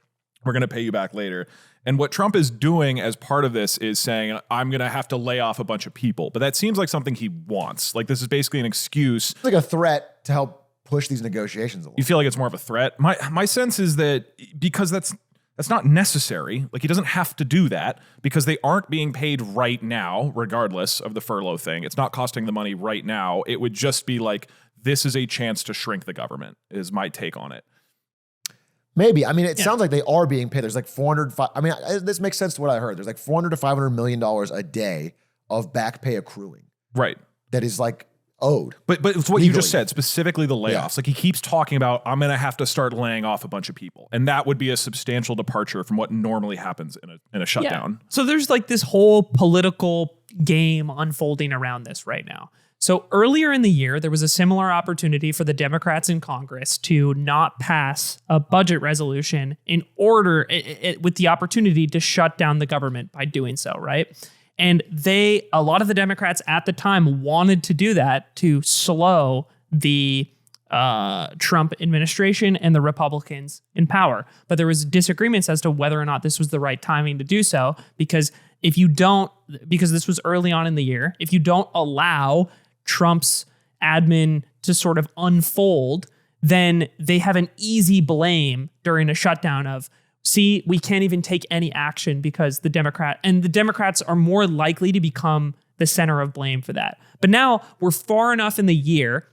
we're going to pay you back later. And what Trump is doing as part of this is saying, I'm going to have to lay off a bunch of people. But that seems like something he wants. Like this is basically an excuse. It's like a threat to help push these negotiations along. You feel like it's more of a threat? My sense is that because that's not necessary. Like he doesn't have to do that because they aren't being paid right now, regardless of the furlough thing. It's not costing the money right now. It would just be like, this is a chance to shrink the government is my take on it. Maybe. I mean, it sounds like they are being paid. There's like this makes sense to what I heard. There's like $400 to $500 million a day of back pay accruing. Right. That is like owed. But it's what legally. you just said, specifically the layoffs. Yeah. Like he keeps talking about, I'm going to have to start laying off a bunch of people. And that would be a substantial departure from what normally happens in a shutdown. So there's like this whole political game unfolding around this right now. So earlier in the year, there was a similar opportunity for the Democrats in Congress to not pass a budget resolution in order with the opportunity to shut down the government by doing so, right? And a lot of the Democrats at the time wanted to do that to slow the Trump administration and the Republicans in power. But there was disagreements as to whether or not this was the right timing to do so, because because this was early on in the year, if you don't allow Trump's admin to sort of unfold, then they have an easy blame during a shutdown of, see, we can't even take any action because the Democrats are more likely to become the center of blame for that. But now we're far enough in the year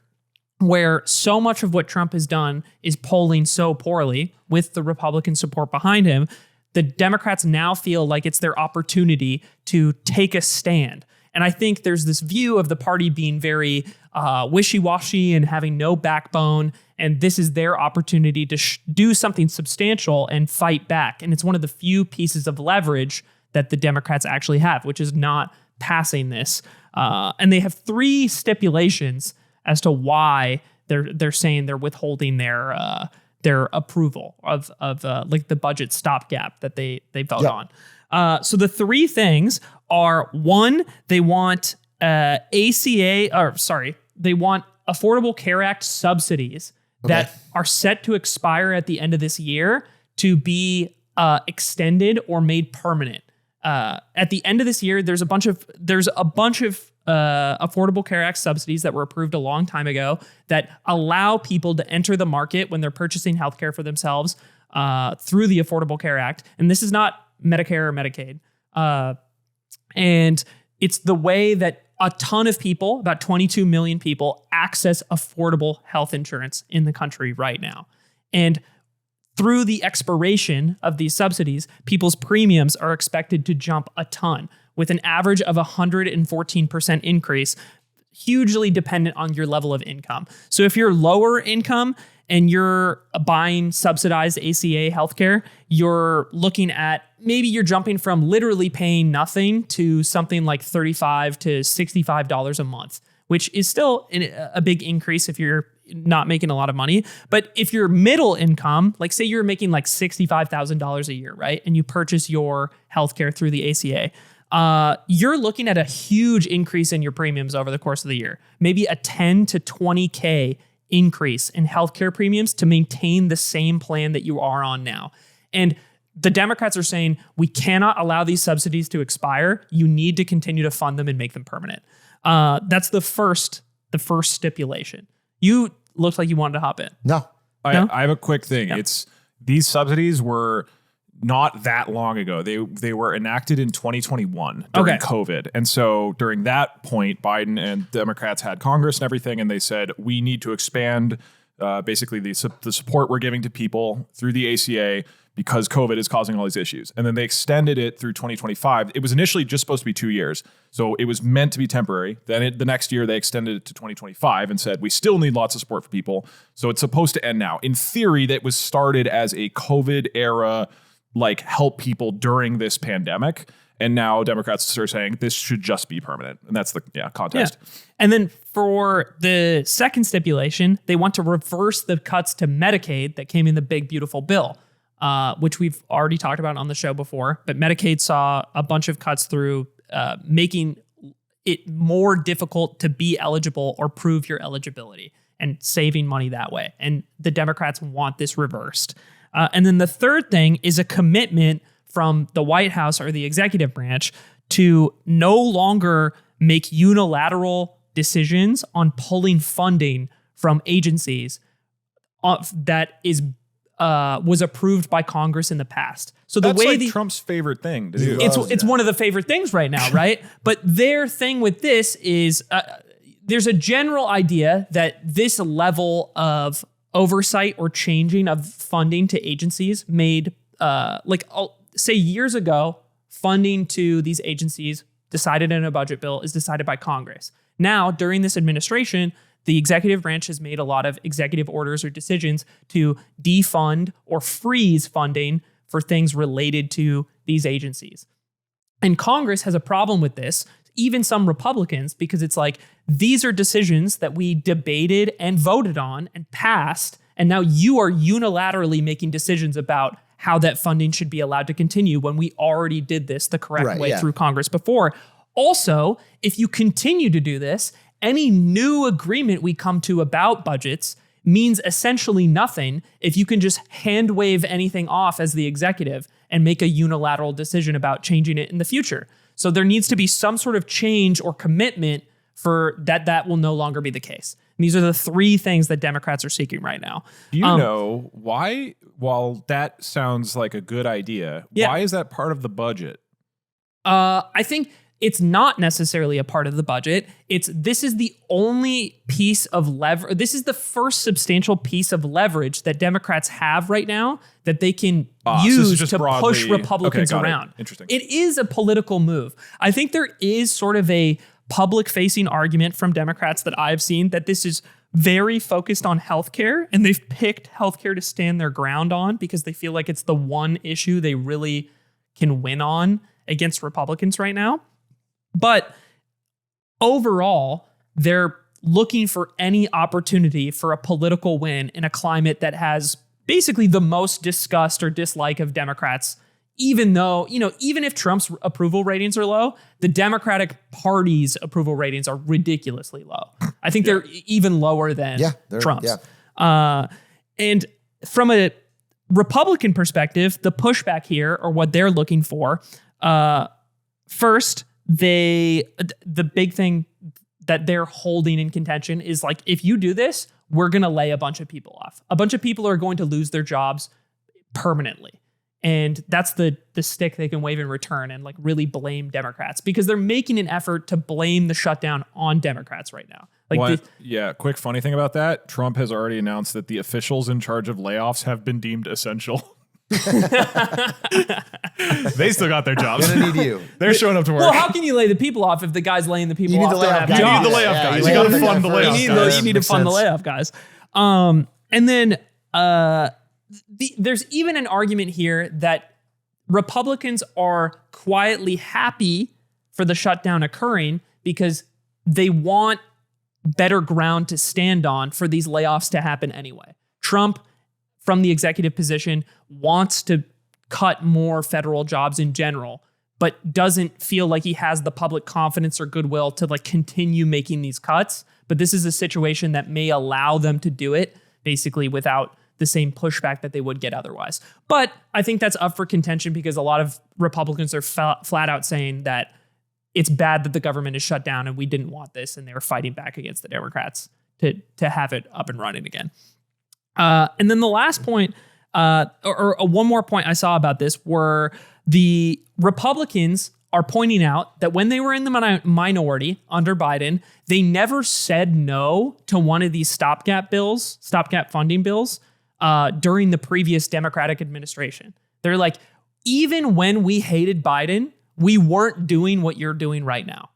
where so much of what Trump has done is polling so poorly with the Republican support behind him. The Democrats now feel like it's their opportunity to take a stand. And I think there's this view of the party being very wishy-washy and having no backbone. And this is their opportunity to do something substantial and fight back. And it's one of the few pieces of leverage that the Democrats actually have, which is not passing this. And they have 3 stipulations as to why they're saying they're withholding their approval of like the budget stopgap that they vote on. So the 3 things are, 1, they want they want Affordable Care Act subsidies that are set to expire at the end of this year to be extended or made permanent. At the end of this year, there's a bunch of Affordable Care Act subsidies that were approved a long time ago that allow people to enter the market when they're purchasing healthcare for themselves through the Affordable Care Act. And this is not Medicare or Medicaid. And it's the way that a ton of people, about 22 million people, access affordable health insurance in the country right now. And through the expiration of these subsidies, people's premiums are expected to jump a ton, with an average of 114% increase, hugely dependent on your level of income. So if you're lower income and you're buying subsidized ACA healthcare, you're looking at, maybe you're jumping from literally paying nothing to something like $35 to $65 a month, which is still a big increase if you're not making a lot of money. But if you're middle income, like say you're making like $65,000 a year, right? And you purchase your healthcare through the ACA, you're looking at a huge increase in your premiums over the course of the year. Maybe a 10 to 20K increase in healthcare premiums to maintain the same plan that you are on now. And the Democrats are saying, we cannot allow these subsidies to expire. You need to continue to fund them and make them permanent. That's the first stipulation. You looked like you wanted to hop in. No. I have a quick thing. Yeah. These subsidies were not that long ago. They were enacted in 2021 during COVID. And so during that point, Biden and Democrats had Congress and everything, and they said, we need to expand basically the support we're giving to people through the ACA because COVID is causing all these issues. And then they extended it through 2025. It was initially just supposed to be 2 years. So it was meant to be temporary. Then the next year they extended it to 2025 and said, we still need lots of support for people. So it's supposed to end now. In theory, that was started as a COVID era, like help people during this pandemic. And now Democrats are saying this should just be permanent. And that's the context. Yeah. And then for the second stipulation, they want to reverse the cuts to Medicaid that came in the big, beautiful bill, which we've already talked about on the show before. But Medicaid saw a bunch of cuts through making it more difficult to be eligible or prove your eligibility and saving money that way. And the Democrats want this reversed. And then the third thing is a commitment from the White House or the executive branch to no longer make unilateral decisions on pulling funding from agencies that was approved by Congress in the past. So that's like Trump's favorite thing to do. It's one of the favorite things right now, right? But their thing with this is there's a general idea that this level of oversight or changing of funding to agencies made say years ago, funding to these agencies decided in a budget bill is decided by Congress. Now, during this administration, the executive branch has made a lot of executive orders or decisions to defund or freeze funding for things related to these agencies. And Congress has a problem with this, even some Republicans, because it's like, these are decisions that we debated and voted on and passed, and now you are unilaterally making decisions about how that funding should be allowed to continue when we already did this the correct way through Congress before. Also, if you continue to do this, any new agreement we come to about budgets means essentially nothing if you can just hand wave anything off as the executive and make a unilateral decision about changing it in the future. So there needs to be some sort of change or commitment for that will no longer be the case. And these are the three things that Democrats are seeking right now. Do you know why, while that sounds like a good idea, why is that part of the budget? I think it's not necessarily a part of the budget. This is the only piece of leverage. This is the first substantial piece of leverage that Democrats have right now that they can use to push Republicans around. Interesting. It is a political move. I think there is sort of a public-facing argument from Democrats that I've seen that this is very focused on healthcare, and they've picked healthcare to stand their ground on because they feel like it's the one issue they really can win on against Republicans right now. But overall, they're looking for any opportunity for a political win in a climate that has basically the most disgust or dislike of Democrats, even though, even if Trump's approval ratings are low, the Democratic Party's approval ratings are ridiculously low. I think they're even lower than Trump's. Yeah. And from a Republican perspective, the pushback here, or what they're looking for, first, the big thing that they're holding in contention is like, if you do this, we're going to lay a bunch of people off. A bunch of people are going to lose their jobs permanently. And that's the stick they can wave in return and like really blame Democrats because they're making an effort to blame the shutdown on Democrats right now. Quick funny thing about that. Trump has already announced that the officials in charge of layoffs have been deemed essential. They still got their jobs. Gonna need you. They're showing up to work. Well, how can you lay the people off if the guys laying the people off don't have jobs? You need the layoff guys. You got to fund the layoff guys. You need to fund the layoff guys. And then there's even an argument here that Republicans are quietly happy for the shutdown occurring because they want better ground to stand on for these layoffs to happen anyway. Trump, from the executive position, wants to cut more federal jobs in general, but doesn't feel like he has the public confidence or goodwill to like continue making these cuts. But this is a situation that may allow them to do it basically without the same pushback that they would get otherwise. But I think that's up for contention because a lot of Republicans are flat out saying that it's bad that the government is shut down and we didn't want this, and they were fighting back against the Democrats to have it up and running again. And then the last point, or one more point I saw about this were the Republicans are pointing out that when they were in the minority under Biden, they never said no to one of these stopgap funding bills during the previous Democratic administration. They're like, even when we hated Biden, we weren't doing what you're doing right now.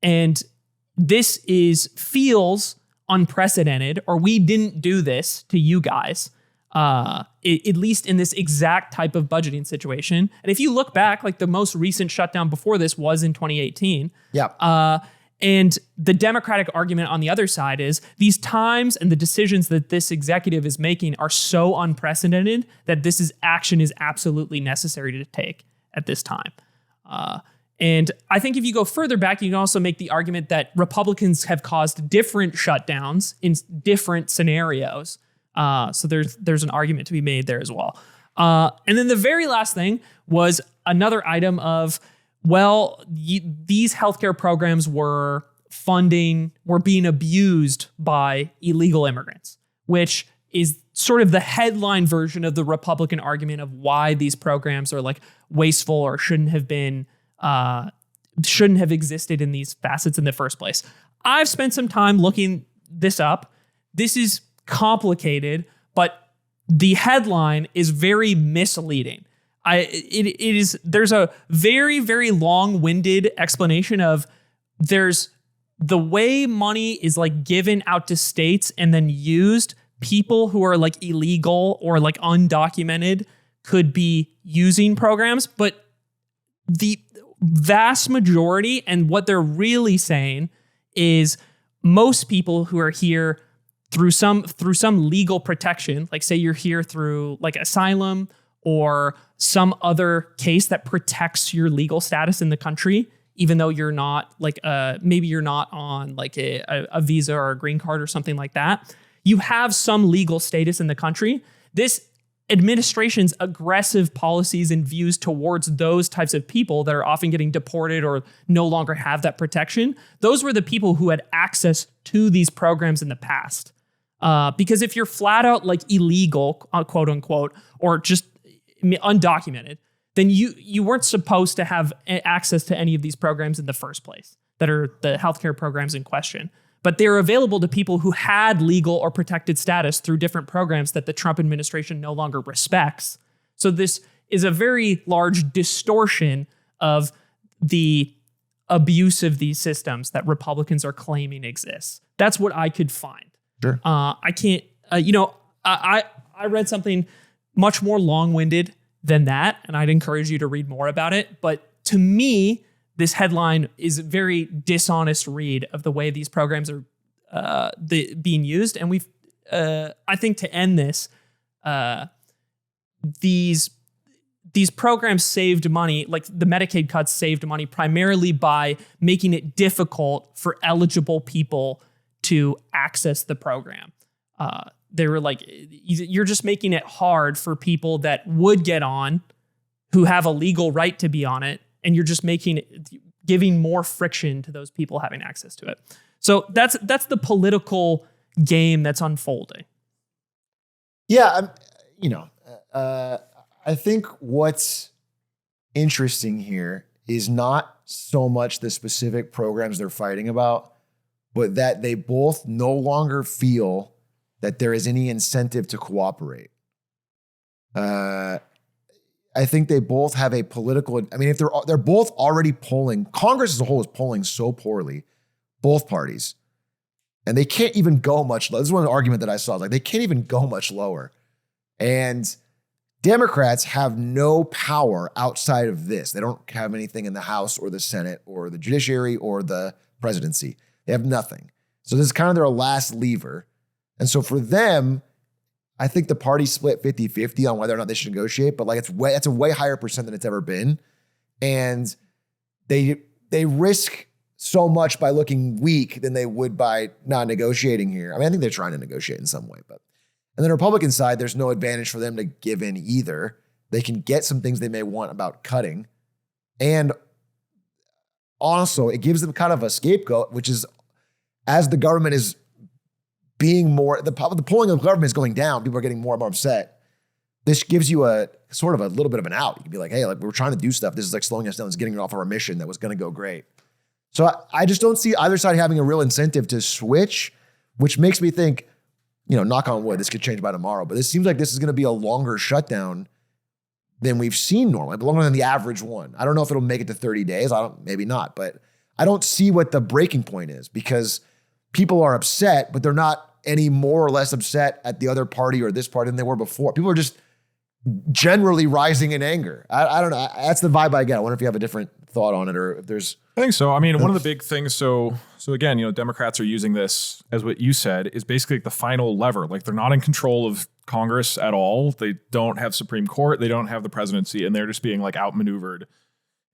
And this feels unprecedented, or we didn't do this to you guys, at least in this exact type of budgeting situation. And if you look back, like the most recent shutdown before this was in 2018. Yeah. And the Democratic argument on the other side is these times and the decisions that this executive is making are so unprecedented that action is absolutely necessary to take at this time. And I think if you go further back, you can also make the argument that Republicans have caused different shutdowns in different scenarios. So there's an argument to be made there as well. And then the very last thing was another item of, well, these healthcare programs were being abused by illegal immigrants, which is sort of the headline version of the Republican argument of why these programs are like wasteful or shouldn't have existed in these facets in the first place. I've spent some time looking this up. This is complicated, but the headline is very misleading. There's a very, very long-winded explanation of there's the way money is like given out to states and then used. People who are like illegal or like undocumented could be using programs, but the vast majority, and what they're really saying is most people who are here through some legal protection, like say you're here through like asylum or some other case that protects your legal status in the country, even though you're not like maybe you're not on like a visa or a green card or something like that. You have some legal status in the country. This administration's aggressive policies and views towards those types of people that are often getting deported or no longer have that protection, those were the people who had access to these programs in the past. Because if you're flat out like illegal, quote unquote, or just undocumented, then you weren't supposed to have access to any of these programs in the first place that are the healthcare programs in question. But they're available to people who had legal or protected status through different programs that the Trump administration no longer respects. So this is a very large distortion of the abuse of these systems that Republicans are claiming exists. That's what I could find. Sure. I can't, I read something much more long-winded than that, and I'd encourage you to read more about it. But to me, this headline is a very dishonest read of the way these programs are being used. And I think to end this, these programs saved money, like the Medicaid cuts saved money primarily by making it difficult for eligible people to access the program. They were like, you're just making it hard for people that would get on, who have a legal right to be on it, and you're just giving more friction to those people having access to it. So that's the political game that's unfolding. Yeah, I think what's interesting here is not so much the specific programs they're fighting about, but that they both no longer feel that there is any incentive to cooperate. I think they both have a political, if they're both already polling, Congress as a whole is polling so poorly, both parties, and they can't even go much lower. This is one argument that I saw, like they can't even go much lower. And Democrats have no power outside of this. They don't have anything in the House or the Senate or the judiciary or the presidency. They have nothing. So this is kind of their last lever. And so for them, I think the party split 50-50 on whether or not they should negotiate, but like it's a way higher percent than it's ever been. And they risk so much by looking weak than they would by not negotiating here. I think they're trying to negotiate in some way, but on the Republican side, there's no advantage for them to give in either. They can get some things they may want about cutting. And also it gives them kind of a scapegoat, which is as the government is being more, the polling of the government is going down. People are getting more and more upset. this gives you a sort of a little bit of an out. You can be like, hey, like we're trying to do stuff. This is like slowing us down. It's getting it off of our mission that was going to go great. So I just don't see either side having a real incentive to switch, which makes me think, knock on wood, this could change by tomorrow. But it seems like this is going to be a longer shutdown than we've seen normally, longer than the average one. I don't know if it'll make it to 30 days. Maybe not, but I don't see what the breaking point is because people are upset, but they're not any more or less upset at the other party or this party than they were before. People are just generally rising in anger. I don't know. That's the vibe I get. I wonder if you have a different thought on it or if there's... I think so. I mean, one of the big things, so again, Democrats are using this as what you said is basically like the final lever. Like they're not in control of Congress at all. They don't have Supreme Court. They don't have the presidency, and they're just being like outmaneuvered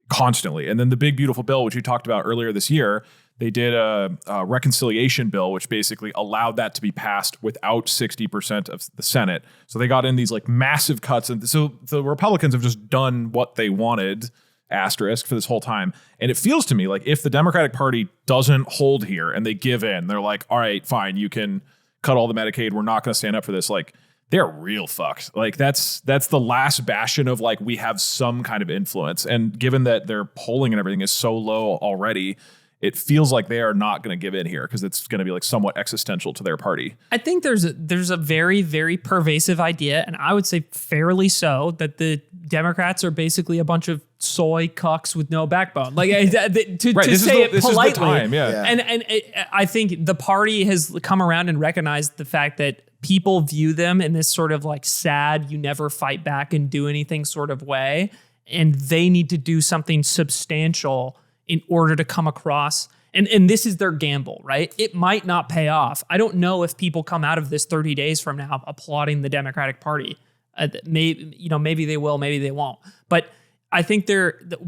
constantly. And then the big beautiful bill, which we talked about earlier this year, they did a reconciliation bill, which basically allowed that to be passed without 60% of the Senate. So they got in these like massive cuts. And so the Republicans have just done what they wanted, asterisk, for this whole time. And it feels to me like if the Democratic Party doesn't hold here and they give in, they're like, all right, fine, you can cut all the Medicaid. We're not going to stand up for this. Like they're real fucked. Like that's the last bastion of like, we have some kind of influence. And given that their polling and everything is so low already, it feels like they are not going to give in here because it's going to be like somewhat existential to their party. I think there's a very, very pervasive idea, and I would say fairly so, that the Democrats are basically a bunch of soy cucks with no backbone. Like to say it politely. Is the time, yeah. And I think the party has come around and recognized the fact that people view them in this sort of like sad, you never fight back and do anything sort of way, and they need to do something substantial in order to come across, and this is their gamble, right? It might not pay off. I don't know if people come out of this 30 days from now applauding the Democratic Party. Maybe they will, maybe they won't. But I think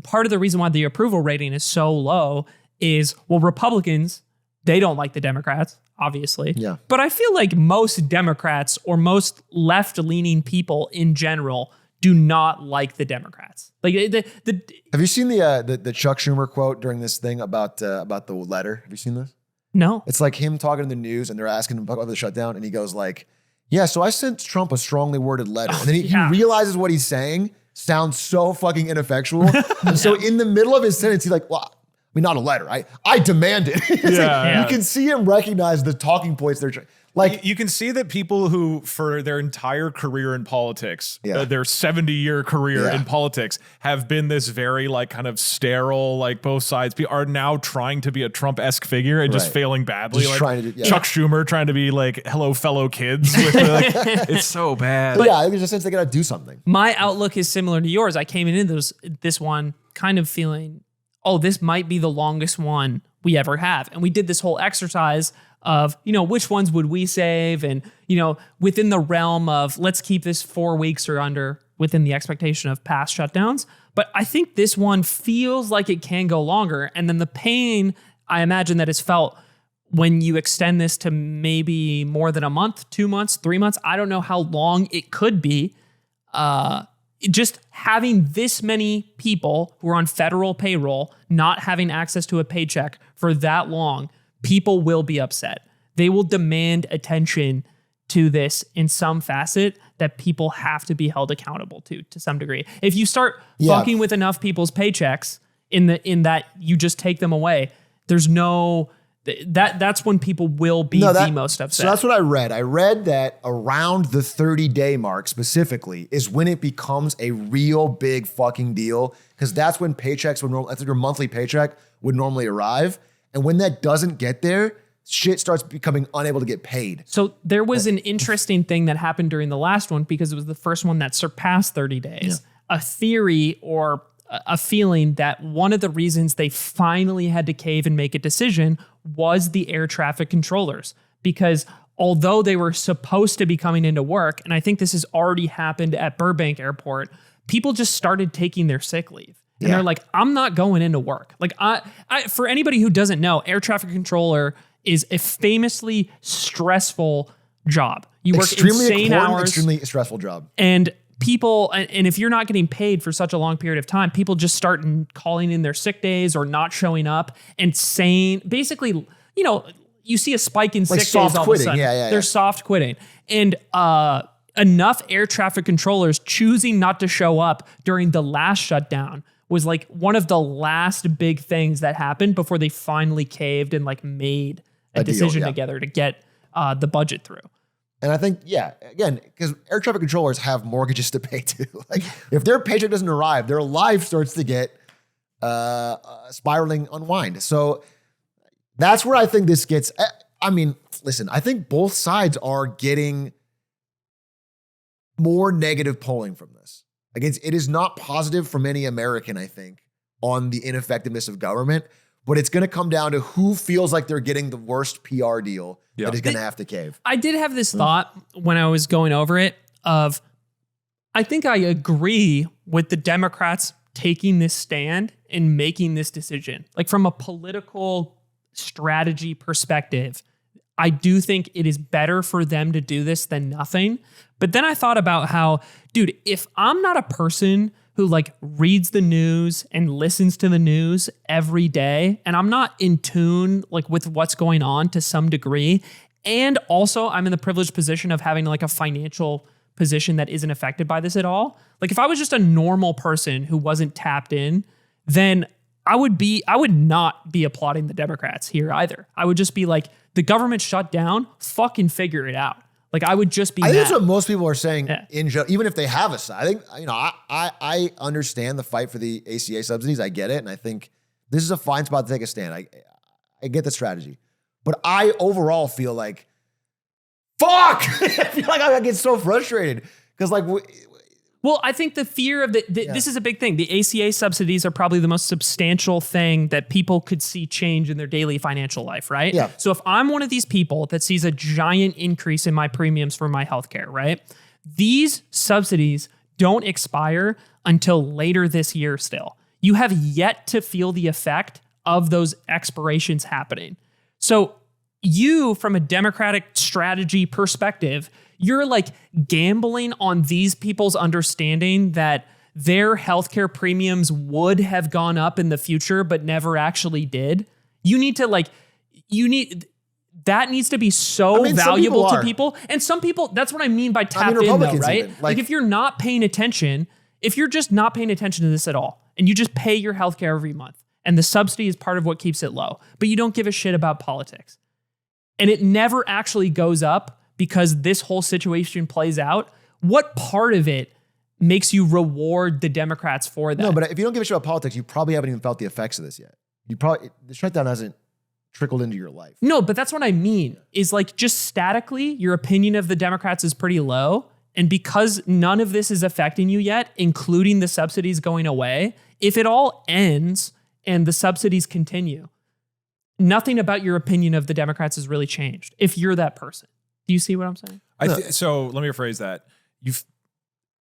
part of the reason why the approval rating is so low is, well, Republicans, they don't like the Democrats, obviously. Yeah. But I feel like most Democrats or most left-leaning people in general do not like the Democrats. Like Have you seen the Chuck Schumer quote during this thing about the letter? Have you seen this? No. It's like him talking to the news and they're asking him about the shutdown and he goes like, yeah, so I sent Trump a strongly worded letter. And then he realizes what he's saying sounds so fucking ineffectual. And so in the middle of his sentence, he's like, well, I mean, not a letter. I demand it. You can see him recognize the talking points they're trying. Like you can see that people who, for their entire career in politics, their 70-year career in politics, have been this very like kind of sterile, like both sides are now trying to be a Trump-esque figure and just failing badly. Just like trying to do, Chuck Schumer trying to be like, hello, fellow kids. With it's so bad. But yeah, there's a sense they got to do something. My outlook is similar to yours. I came into this one kind of feeling, oh, this might be the longest one we ever have. And we did this whole exercise of, which ones would we save? And, within the realm of let's keep this 4 weeks or under within the expectation of past shutdowns. But I think this one feels like it can go longer. And then the pain, I imagine, that is felt when you extend this to maybe more than a month, 2 months, 3 months. I don't know how long it could be. Just having this many people who are on federal payroll, not having access to a paycheck for that long, people will be upset. They will demand attention to this in some facet that people have to be held accountable to some degree. If you start fucking with enough people's paychecks in that you just take them away, there's no... That's when people will be the most upset. So that's what I read. I read that around the 30-day mark specifically is when it becomes a real big fucking deal, because that's when paychecks that's your monthly paycheck would normally arrive. And when that doesn't get there, shit starts becoming unable to get paid. So there was an interesting thing that happened during the last one because it was the first one that surpassed 30 days. Yeah. A theory or a feeling that one of the reasons they finally had to cave and make a decision was the air traffic controllers. Because although they were supposed to be coming into work, and I think this has already happened at Burbank Airport, people just started taking their sick leave. And they're like, I'm not going into work. Like, I for anybody who doesn't know, air traffic controller is a famously stressful job. You work insane hours. Extremely stressful job. And people, and if you're not getting paid for such a long period of time, people just start calling in their sick days or not showing up and saying, basically, you see a spike in sick days all of a sudden. They're soft quitting. And enough air traffic controllers choosing not to show up during the last shutdown was like one of the last big things that happened before they finally caved and like made a decision together to get the budget through. And I think, yeah, again, because air traffic controllers have mortgages to pay too. Like if their paycheck doesn't arrive, their life starts to get spiraling unwind. So that's where I think this gets, I mean, listen, I think both sides are getting more negative polling from this. Like it is not positive from any American, I think, on the ineffectiveness of government, but it's going to come down to who feels like they're getting the worst PR deal that is going to have to cave. I did have this thought when I was going over it of, I think I agree with the Democrats taking this stand and making this decision. Like from a political strategy perspective, I do think it is better for them to do this than nothing. But then I thought about how, dude, if I'm not a person who like reads the news and listens to the news every day, and I'm not in tune like with what's going on to some degree, and also I'm in the privileged position of having like a financial position that isn't affected by this at all. Like if I was just a normal person who wasn't tapped in, then I would not be applauding the Democrats here either. I would just be like, the government shut down, fucking figure it out. Like I would just be I think mad. that's what most people are saying in general, even if they have a side. I think, you know, I understand the fight for the ACA subsidies. I get it. And I think this is a fine spot to take a stand. I get the strategy. But I overall feel like, fuck! I feel like I get so frustrated. Because like... Well, I think the fear of this is a big thing. The ACA subsidies are probably the most substantial thing that people could see change in their daily financial life, right? Yeah. So if I'm one of these people that sees a giant increase in my premiums for my healthcare, right? These subsidies don't expire until later this year still. You have yet to feel the effect of those expirations happening. So you, from a Democratic strategy perspective, you're like gambling on these people's understanding that their healthcare premiums would have gone up in the future, but never actually did. You need to that needs to be so valuable to people. And some people, that's what I mean by tapped in though, right? Even, like if you're not paying attention, if you're just not paying attention to this at all, and you just pay your healthcare every month, and the subsidy is part of what keeps it low, but you don't give a shit about politics, and it never actually goes up because this whole situation plays out, what part of it makes you reward the Democrats for that? No, but if you don't give a shit about politics, you probably haven't even felt the effects of this yet. The shutdown hasn't trickled into your life. No, but that's what I mean, is like just statically, your opinion of the Democrats is pretty low. And because none of this is affecting you yet, including the subsidies going away, if it all ends and the subsidies continue, nothing about your opinion of the Democrats has really changed if you're that person. Do you see what I'm saying? So let me rephrase that.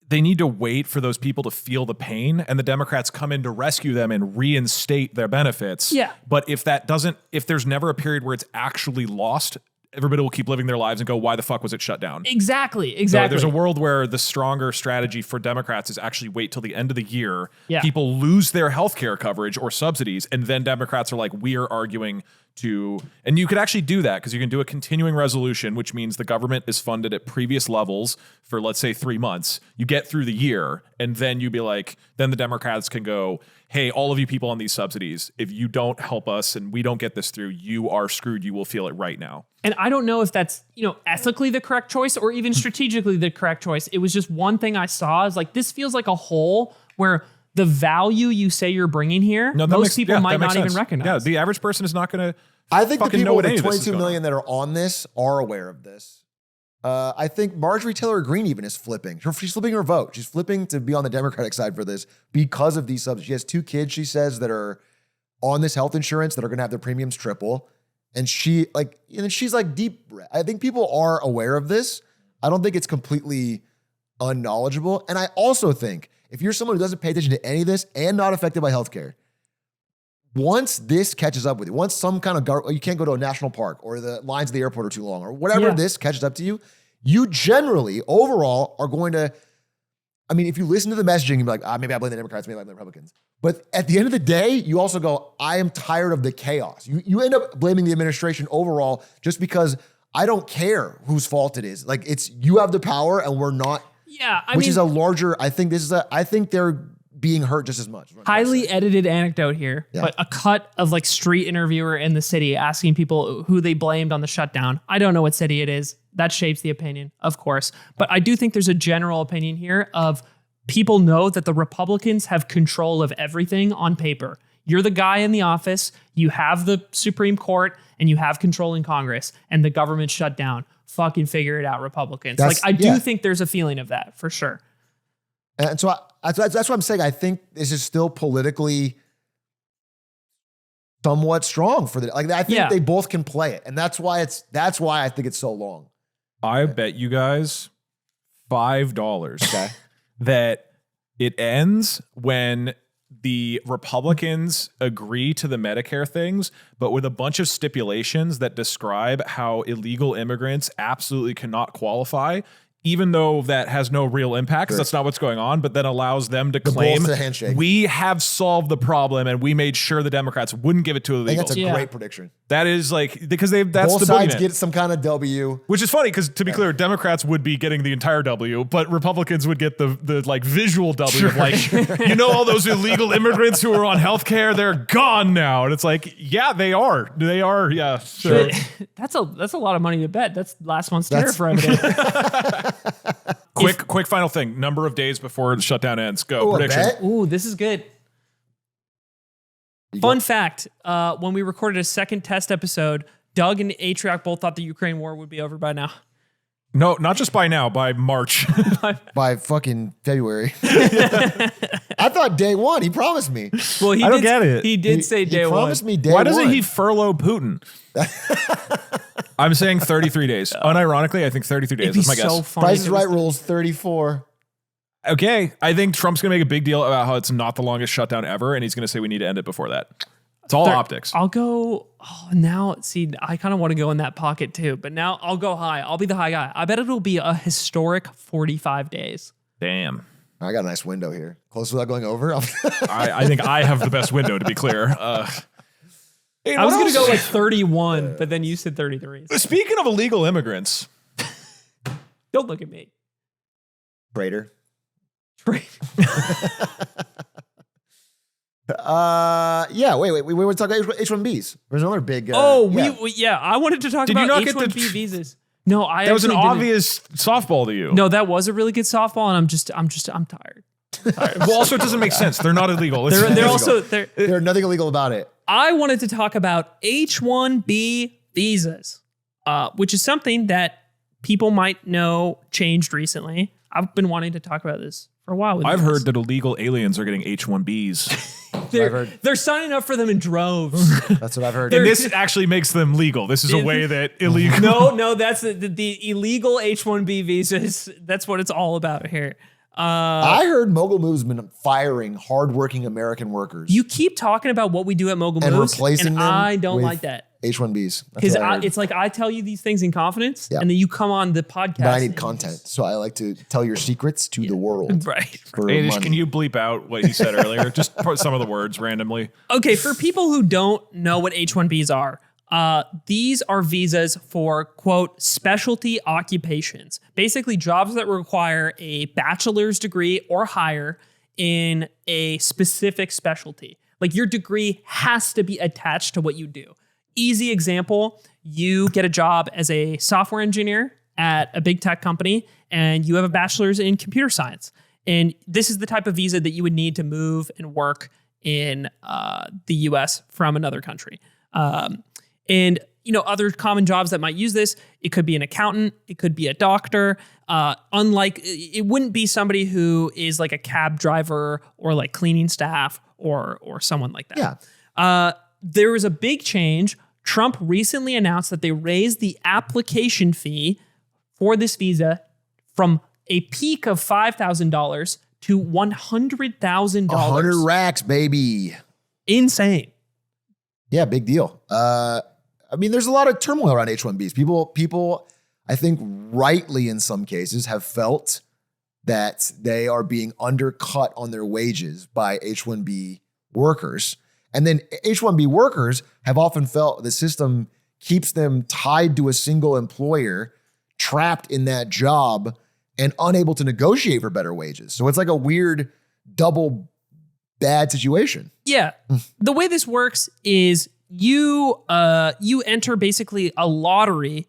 They need to wait for those people to feel the pain, and the Democrats come in to rescue them and reinstate their benefits. Yeah. But if there's never a period where it's actually lost, everybody will keep living their lives and go, why the fuck was it shut down? Exactly. So there's a world where the stronger strategy for Democrats is actually wait till the end of the year. Yeah. People lose their healthcare coverage or subsidies, and then Democrats are like, we are arguing to, and you could actually do that because you can do a continuing resolution, which means the government is funded at previous levels for, let's say, 3 months. You get through the year, and then you be like, then the Democrats can go, hey, all of you people on these subsidies, if you don't help us and we don't get this through, you are screwed. You will feel it right now. And I don't know if that's, ethically the correct choice or even strategically the correct choice. It was just one thing I saw is like, this feels like a hole where the value you say you're bringing here, most people might not even recognize. Yeah, the average person is not going to I think the people, the 22 million million that are on this are aware of this. I think Marjorie Taylor Greene even is flipping. She's flipping her vote. She's flipping to be on the Democratic side for this because of these subsidies. She has 2 kids, she says, that are on this health insurance that are going to have their premiums triple. And she's like deep. I think people are aware of this. I don't think it's completely unknowledgeable. And I also think if you're someone who doesn't pay attention to any of this and not affected by healthcare, once this catches up with you, once some kind of you can't go to a national park or the lines at the airport are too long or whatever this catches up to you, you generally overall are going to, I mean, if you listen to the messaging, you'll be like, maybe I blame the Democrats, maybe I blame the Republicans. But at the end of the day, you also go, I am tired of the chaos. You end up blaming the administration overall just because I don't care whose fault it is. Like it's you have the power and we're not. Yeah, Which is a larger. I think they're being hurt just as much. Highly edited anecdote here, Yeah. but a cut of like street interviewer in the city asking people who they blamed on the shutdown. I don't know what city it is. That shapes the opinion, of course. But I do think there's a general opinion here of people know that the Republicans have control of everything on paper. You're the guy in the office, you have the Supreme Court, and you have control in Congress, and the government shut down. Fucking figure it out, Republicans. I do think there's a feeling of that, for sure. And so that's what I'm saying. I think this is still politically somewhat strong for the. Like I think they both can play it, and that's why I think it's so long. I bet you guys $5 that it ends when the Republicans agree to the Medicare things, but with a bunch of stipulations that describe how illegal immigrants absolutely cannot qualify, even though that has no real impact, because that's not what's going on, but then allows them to claim the handshake. We have solved the problem and we made sure the Democrats wouldn't give it to illegals. I think that's a great prediction. That is like, because that's both the sides boogeyman. get some kind of W. Which is funny because, to be clear, Democrats would be getting the entire W, but Republicans would get the like visual W. Of like, you know, all those illegal immigrants who are on healthcare, they're gone now, and it's like, yeah, they are. They are. Yeah, sure. That's a lot of money to bet. That's last month's tariff revenue. Quick final thing. Number of days before the shutdown ends. Go. Predictions. Ooh, this is good. Fun fact, when we recorded a second test episode, Doug and Atrioc both thought the Ukraine war would be over by now. No, not just by now, by March. By fucking February. I thought day one. He promised me. Well, I don't get it. He did say day He one. promised me day Why one. doesn't he furlough Putin? I'm saying 33 days. Unironically, I think 33 days. It'd be That's my so guess. funny. Price is Right rules 34. Okay, I think Trump's going to make a big deal about how it's not the longest shutdown ever, and he's going to say we need to end it before that. It's all optics. I'll go, now, see, I kind of want to go in that pocket too, but now I'll go high. I'll be the high guy. I bet it'll be a historic 45 days. Damn. I got a nice window here. Close without going over. I think I have the best window, to be clear. Hey, I was going to go like 31, but then you said 33. Speaking of illegal immigrants. Don't look at me. Traitor. Yeah, wait. We want to talk about H-1Bs. There's another big. I wanted to talk Did you about not get the H-1B visas. No, that was an obvious softball to you. No, that was a really good softball, and I'm tired. Well, also it doesn't make sense. They're not illegal. There's nothing illegal about it. I wanted to talk about H-1B visas, which is something that people might know changed recently. I've been wanting to talk about this for a while. I've heard that illegal aliens are getting H-1Bs. They're signing up for them in droves. That's what I've heard. And this actually makes them legal. This is a way that illegal. No, that's the illegal H-1B visas. That's what it's all about here. I heard Mogul Move's been firing hardworking American workers. You keep talking about what we do at Mogul and Moves, replacing and them I don't with like that. H-1Bs. Because it's like I tell you these things in confidence, and then you come on the podcast. But I need content, so I like to tell your secrets to the world. Right. Aiden, can you bleep out what you said earlier? Just put some of the words randomly. Okay, for people who don't know what H-1Bs are, these are visas for, quote, specialty occupations. Basically, jobs that require a bachelor's degree or higher in a specific specialty. Like your degree has to be attached to what you do. Easy example, you get a job as a software engineer at a big tech company and you have a bachelor's in computer science. And this is the type of visa that you would need to move and work in the US from another country. And other common jobs that might use this, it could be an accountant, it could be a doctor. Unlike, it wouldn't be somebody who is like a cab driver or like cleaning staff or someone like that. Yeah. There was a big change. Trump recently announced that they raised the application fee for this visa from a peak of $5,000 to $100,000. 100 racks, baby. Insane. Yeah, big deal. There's a lot of turmoil around H-1Bs. People, I think rightly in some cases, have felt that they are being undercut on their wages by H-1B workers. And then H-1B workers have often felt the system keeps them tied to a single employer, trapped in that job and unable to negotiate for better wages. So it's like a weird double bad situation. Yeah. The way this works is you enter basically a lottery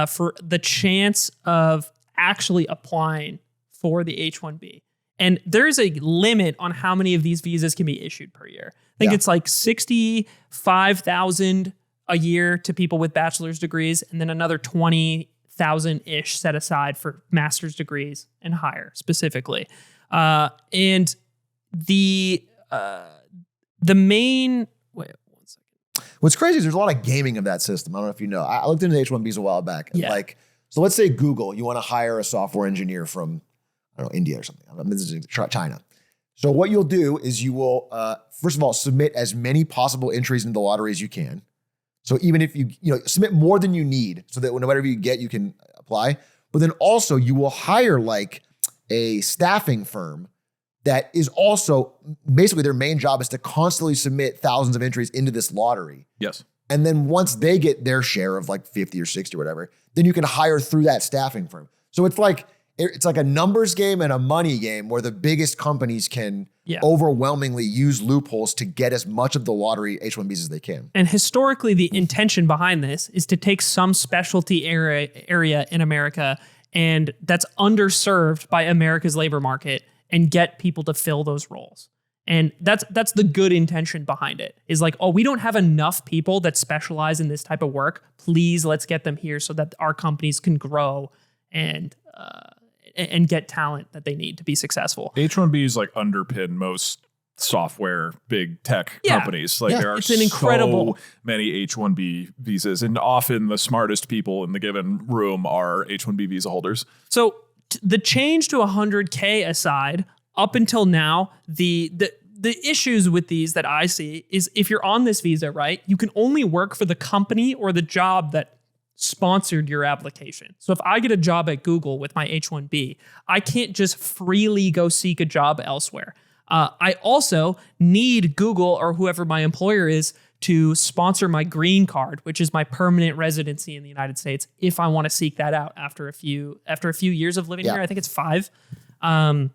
for the chance of actually applying for the H-1B. And there's a limit on how many of these visas can be issued per year. I think it's like 65,000 a year to people with bachelor's degrees, and then another 20,000-ish set aside for master's degrees and higher specifically. And the main... Wait, one second. What's crazy is there's a lot of gaming of that system. I don't know if you know. I looked into H-1Bs a while back. And so let's say Google, you want to hire a software engineer from, I don't know, India or something. This is China. So what you'll do is you will, first of all, submit as many possible entries into the lottery as you can. So even if you submit more than you need so that whatever you get, you can apply. But then also you will hire like a staffing firm that is also, basically their main job is to constantly submit thousands of entries into this lottery. Yes. And then once they get their share of like 50 or 60 or whatever, then you can hire through that staffing firm. So it's like a numbers game and a money game where the biggest companies can overwhelmingly use loopholes to get as much of the lottery H-1Bs as they can. And historically, the intention behind this is to take some specialty area in America and that's underserved by America's labor market and get people to fill those roles. And that's the good intention behind it, is like, oh, we don't have enough people that specialize in this type of work. Please, let's get them here so that our companies can grow and get talent that they need to be successful. H-1Bs like underpin most software big tech companies. Like there are it's an incredible so many H-1B visas, and often the smartest people in the given room are H-1B visa holders. So the change to 100K aside, up until now, the issues with these that I see is if you're on this visa, right, you can only work for the company or the job that sponsored your application. So if I get a job at Google with my H-1B, I can't just freely go seek a job elsewhere. I also need Google or whoever my employer is to sponsor my green card, which is my permanent residency in the United States, if I want to seek that out after a few years of living here. I think it's 5. And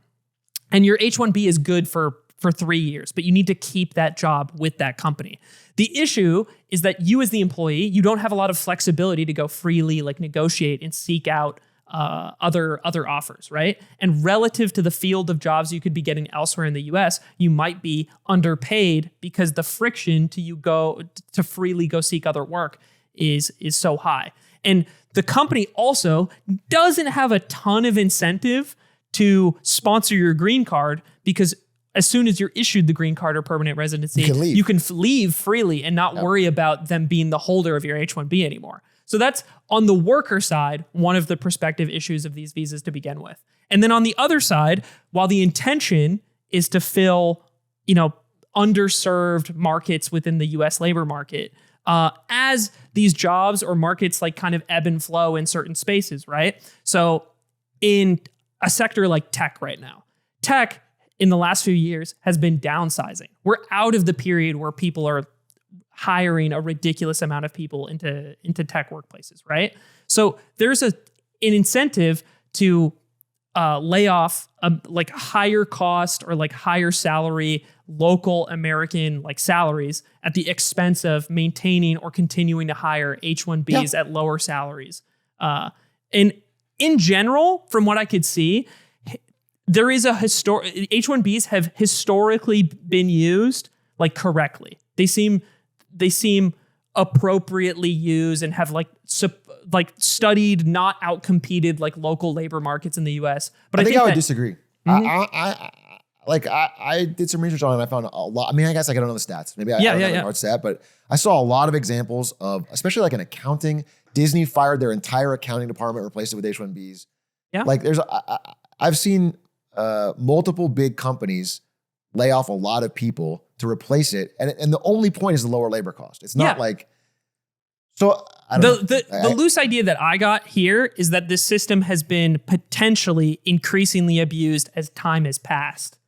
your H-1B is good for 3 years, but you need to keep that job with that company. The issue is that you as the employee, you don't have a lot of flexibility to go freely like negotiate and seek out other offers, right? And relative to the field of jobs you could be getting elsewhere in the US, you might be underpaid because the friction to freely go seek other work is so high. And the company also doesn't have a ton of incentive to sponsor your green card, because as soon as you're issued the green card or permanent residency, you can leave freely and not worry about them being the holder of your H-1B anymore. So that's, on the worker side, one of the prospective issues of these visas to begin with. And then on the other side, while the intention is to fill, underserved markets within the US labor market, as these jobs or markets like kind of ebb and flow in certain spaces, right? So in a sector like tech right now, tech in the last few years has been downsizing. We're out of the period where people are hiring a ridiculous amount of people into tech workplaces, right? So there's an incentive to lay off like higher cost or like higher salary local American like salaries at the expense of maintaining or continuing to hire H-1Bs at lower salaries. And in general, from what I could see, there is H-1Bs have historically been used like correctly. They seem appropriately used and have like studied, not outcompeted like local labor markets in the US. But I think I would disagree. I did some research on it and I found a lot. I mean, I guess I don't know the stats. Maybe I don't know the hard stat, but I saw a lot of examples of, especially like in accounting, Disney fired their entire accounting department, replaced it with H-1Bs. Yeah. Like I've seen multiple big companies lay off a lot of people to replace it. And the only point is the lower labor cost. It's not like, so I don't know. The loose idea that I got here is that this system has been potentially increasingly abused as time has passed.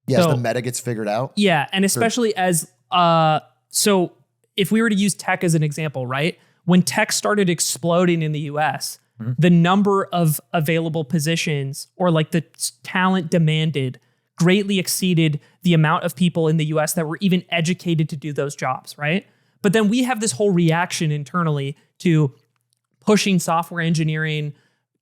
Yes, the meta gets figured out. Yeah, and especially as, so if we were to use tech as an example, right? when tech started exploding in the US, the number of available positions or like the talent demanded greatly exceeded the amount of people in the US that were even educated to do those jobs, right? But then we have this whole reaction internally to pushing software engineering,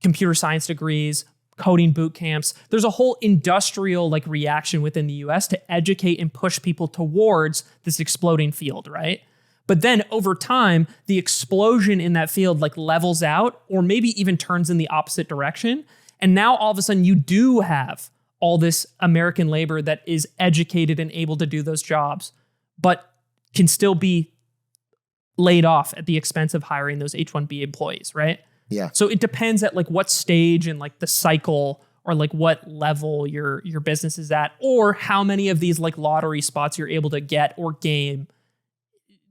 computer science degrees, coding boot camps. There's a whole industrial like reaction within the US to educate and push people towards this exploding field, right? But then over time, the explosion in that field like levels out or maybe even turns in the opposite direction. And now all of a sudden you do have all this American labor that is educated and able to do those jobs, but can still be laid off at the expense of hiring those H-1B employees, right? Yeah. So it depends at like what stage and like the cycle or like what level your business is at, or how many of these like lottery spots you're able to get or game.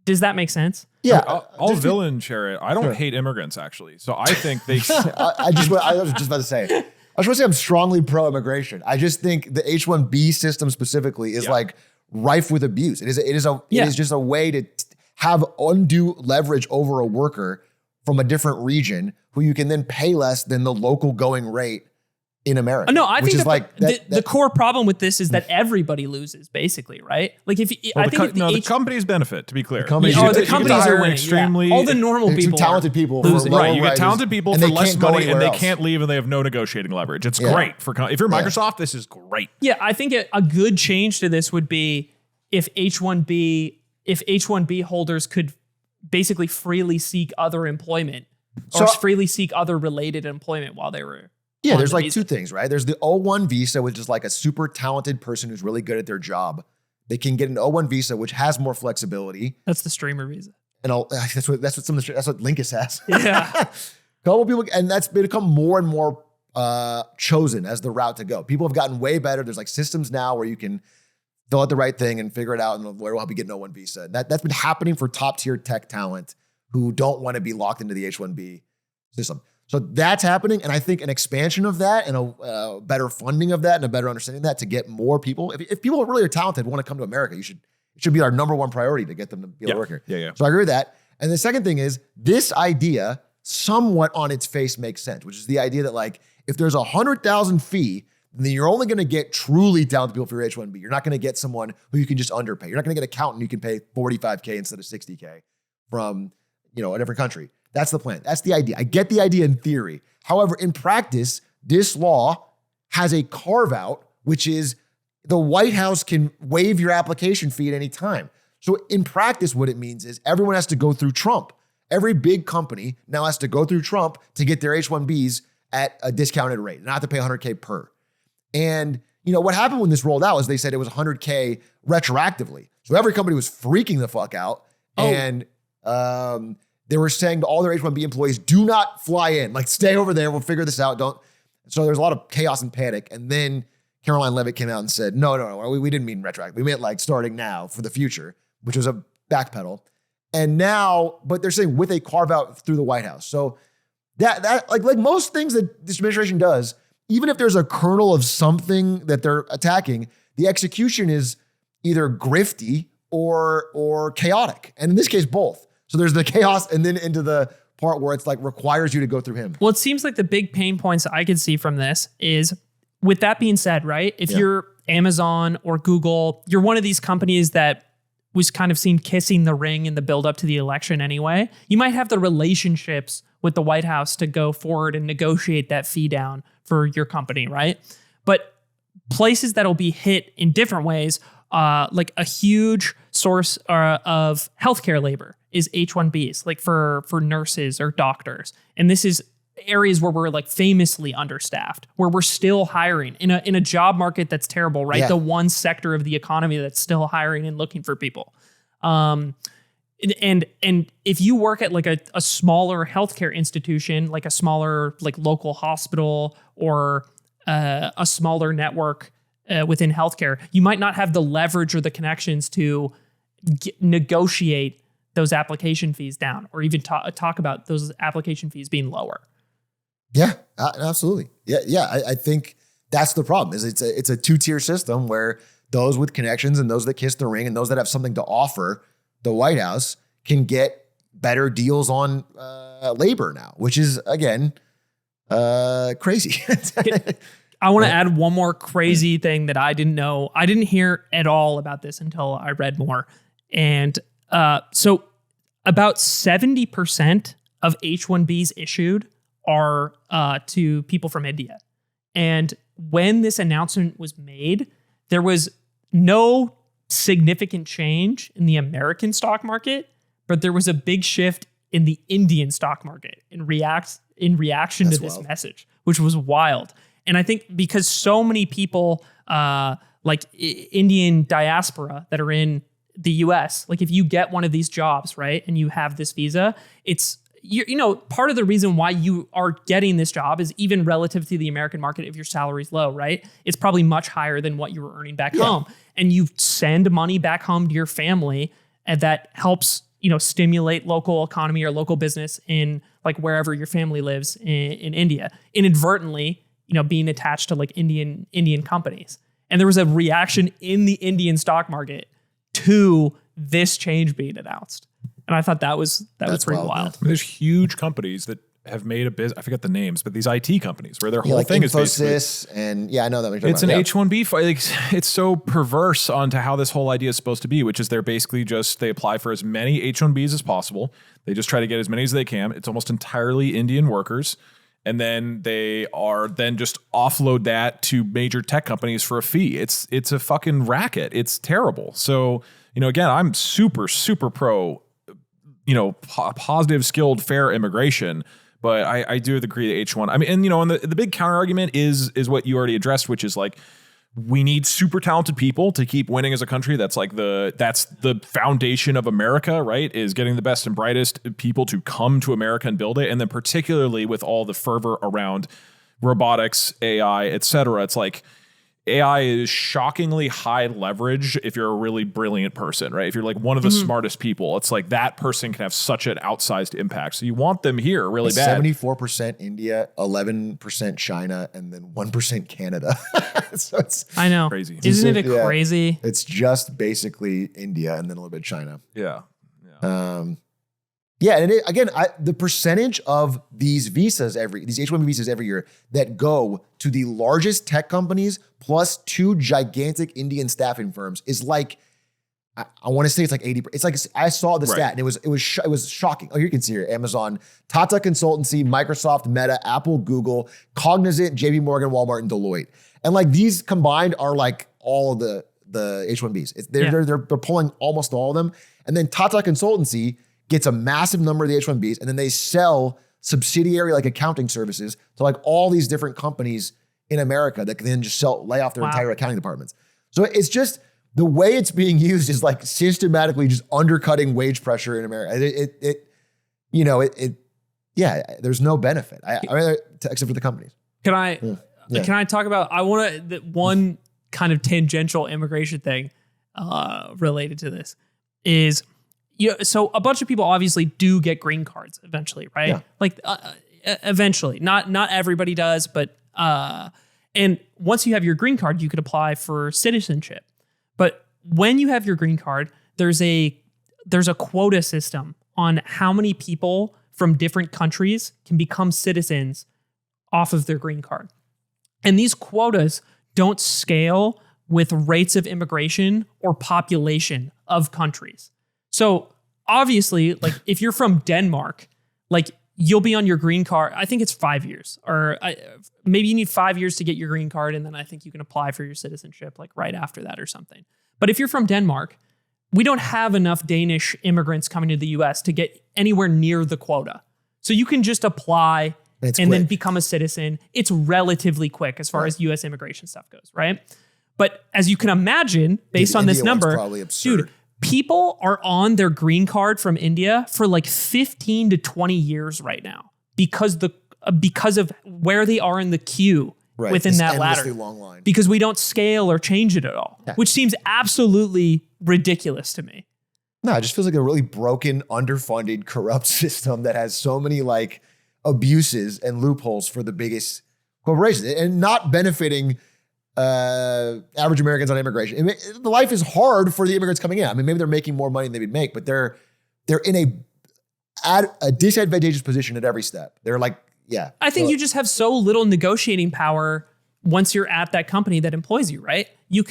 Does that make sense? Yeah. I'll villain share it. I don't hate immigrants, actually. So I think they... I was just about to say, I was going to say I'm strongly pro-immigration. I just think the H-1B system specifically is like rife with abuse. It is just a way to have undue leverage over a worker from a different region who you can then pay less than the local going rate in America. No, I think is like the core problem with this is that everybody loses, basically, right? Like if the companies benefit, to be clear. The companies are winning. Extremely, all the normal people, talented people, losing. Right? You get talented people for less money, and they else. can't leave, and they have no negotiating leverage. It's great for if you're Microsoft. This is great. Yeah, I think a good change to this would be if H-1B holders could basically freely seek other employment or freely seek other related employment while they were. Yeah, there's like two things, right? There's the O1 visa, which is like a super talented person who's really good at their job. They can get an O1 visa, which has more flexibility. That's the streamer visa. And that's what Linkus has. Yeah, couple people, and that's become more and more chosen as the route to go. People have gotten way better. There's like systems now where you can fill out the right thing and figure it out, and the lawyer will help you get an O1 visa. That's been happening for top tier tech talent who don't want to be locked into the H-1B system. So that's happening, and I think an expansion of that and a better funding of that and a better understanding of that to get more people. If people really are talented, want to come to America, it should be our number one priority to get them to be able to work here. Yeah. So I agree with that. And the second thing is this idea somewhat on its face makes sense, which is the idea that like if there's $100,000 fee, then you're only going to get truly talented people for your H-1B. You're not going to get someone who you can just underpay. You're not going to get an accountant you can pay $45K instead of $60K from a different country. That's the plan. That's the idea. I get the idea in theory. However, in practice, this law has a carve out, which is the White House can waive your application fee at any time. So in practice, what it means is everyone has to go through Trump. Every big company now has to go through Trump to get their H-1Bs at a discounted rate, not have to pay $100K per. And what happened when this rolled out is they said it was $100K retroactively. So every company was freaking the fuck out. And they were saying to all their H-1B employees, do not fly in. Like, stay over there. We'll figure this out. Don't. So there's a lot of chaos and panic. And then Caroline Leavitt came out and said, no, we didn't mean retroactive. We meant like starting now for the future, which was a backpedal. And now, but they're saying with a carve out through the White House. So that like most things that this administration does, even if there's a kernel of something that they're attacking, the execution is either grifty or chaotic. And in this case, both. So there's the chaos and then into the part where it's like requires you to go through him. Well, it seems like the big pain points I could see from this is, with that being said, right? If you're Amazon or Google, you're one of these companies that was kind of seen kissing the ring in the build up to the election anyway. You might have the relationships with the White House to go forward and negotiate that fee down for your company, right? But places that'll be hit in different ways, like a huge source of healthcare labor is H-1Bs, like for nurses or doctors. And this is areas where we're like famously understaffed, where we're still hiring in a job market that's terrible, right? Yeah. The one sector of the economy that's still hiring and looking for people. And if you work at like a smaller healthcare institution, like a smaller like local hospital or a smaller network within healthcare, you might not have the leverage or the connections to negotiate those application fees down, or even talk about those application fees being lower. Yeah, absolutely. Yeah. I think that's the problem. Is it's a two-tier system where those with connections and those that kiss the ring and those that have something to offer the White House can get better deals on labor now, which is again crazy. I want to add one more crazy thing that I didn't know. I didn't hear at all about this until I read more. And so about 70% of H-1Bs issued are to people from India. And when this announcement was made, there was no significant change in the American stock market, but there was a big shift in the Indian stock market in reaction That's to this wild. message, which was wild. And I think because so many people, Indian diaspora that are in the US, like if you get one of these jobs, right, and you have this visa, it's, part of the reason why you are getting this job is even relative to the American market, if your salary's low, right? It's probably much higher than what you were earning back home. And you send money back home to your family, and that helps, stimulate local economy or local business in like wherever your family lives in India, inadvertently, being attached to like Indian companies. And there was a reaction in the Indian stock market to this change being announced. And I thought that was pretty wild. There's huge companies that have made a business. I forget the names, but these IT companies where their whole like thing Infosys is basically, and I know that. It's an H-1B fight. Like, it's so perverse onto how this whole idea is supposed to be, which is they're basically they apply for as many H-1Bs as possible. They just try to get as many as they can. It's almost entirely Indian workers. And then they are just offload that to major tech companies for a fee. It's a fucking racket. It's terrible. So, again, I'm super, super pro, positive, skilled, fair immigration. But I do agree that H1. I mean, and the big counter argument is what you already addressed, which is like, we need super talented people to keep winning as a country. That's the foundation of America, right? Is getting the best and brightest people to come to America and build it. And then particularly with all the fervor around robotics, AI, et cetera, it's like AI is shockingly high leverage if you're a really brilliant person, right? If you're like one of the smartest people, it's like that person can have such an outsized impact. So you want them here really bad. 74% India, 11% China, and then 1% Canada. So it's I know. Crazy. Isn't it crazy? It's just basically India and then a little bit China. Yeah. And the percentage of these visas these H-1B visas every year that go to the largest tech companies plus 2 gigantic Indian staffing firms is like, I want to say it's like 80%. It's like, I saw the stat and it was shocking. Oh, you can see here: Amazon, Tata Consultancy, Microsoft, Meta, Apple, Google, Cognizant, JP Morgan, Walmart, and Deloitte. And like these combined are like all of the H-1Bs. They're pulling almost all of them. And then Tata Consultancy gets a massive number of the H-1Bs, and then they sell subsidiary like accounting services to like all these different companies in America that can then just lay off their entire accounting departments. So it's just the way it's being used is like systematically just undercutting wage pressure in America. There's no benefit. Except for the companies. Can I talk about? I want to one kind of tangential immigration thing related to this is. So a bunch of people obviously do get green cards eventually, right? Yeah. Like eventually, not everybody does, but and once you have your green card, you could apply for citizenship. But when you have your green card, there's a quota system on how many people from different countries can become citizens off of their green card. And these quotas don't scale with rates of immigration or population of countries. So obviously, like if you're from Denmark, like you'll be on your green card. I think it's 5 years, or maybe you need 5 years to get your green card, and then I think you can apply for your citizenship like right after that or something. But if you're from Denmark, we don't have enough Danish immigrants coming to the U.S. to get anywhere near the quota. So you can just apply and then become a citizen. It's relatively quick as far as U.S. immigration stuff goes, right? But as you can imagine, based on this number, probably absurd. Dude, people are on their green card from India for like 15 to 20 years right now because of where they are in the queue within that ladder. Long line. Because we don't scale or change it at all, which seems absolutely ridiculous to me. No, it just feels like a really broken, underfunded, corrupt system that has so many like abuses and loopholes for the biggest corporations and not benefiting average Americans on immigration. I mean, the life is hard for the immigrants coming in. I mean, maybe they're making more money than they would make, but they're in a at a disadvantageous position at every step. They're like, yeah. I think you just have so little negotiating power once you're at that company that employs you, right? You're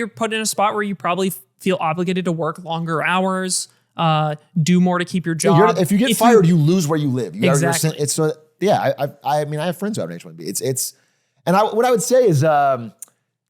put in a spot where you probably feel obligated to work longer hours, do more to keep your job. If you get fired, you lose where you live. Exactly. It's so I mean, I have friends who have an H-1B. What I would say is,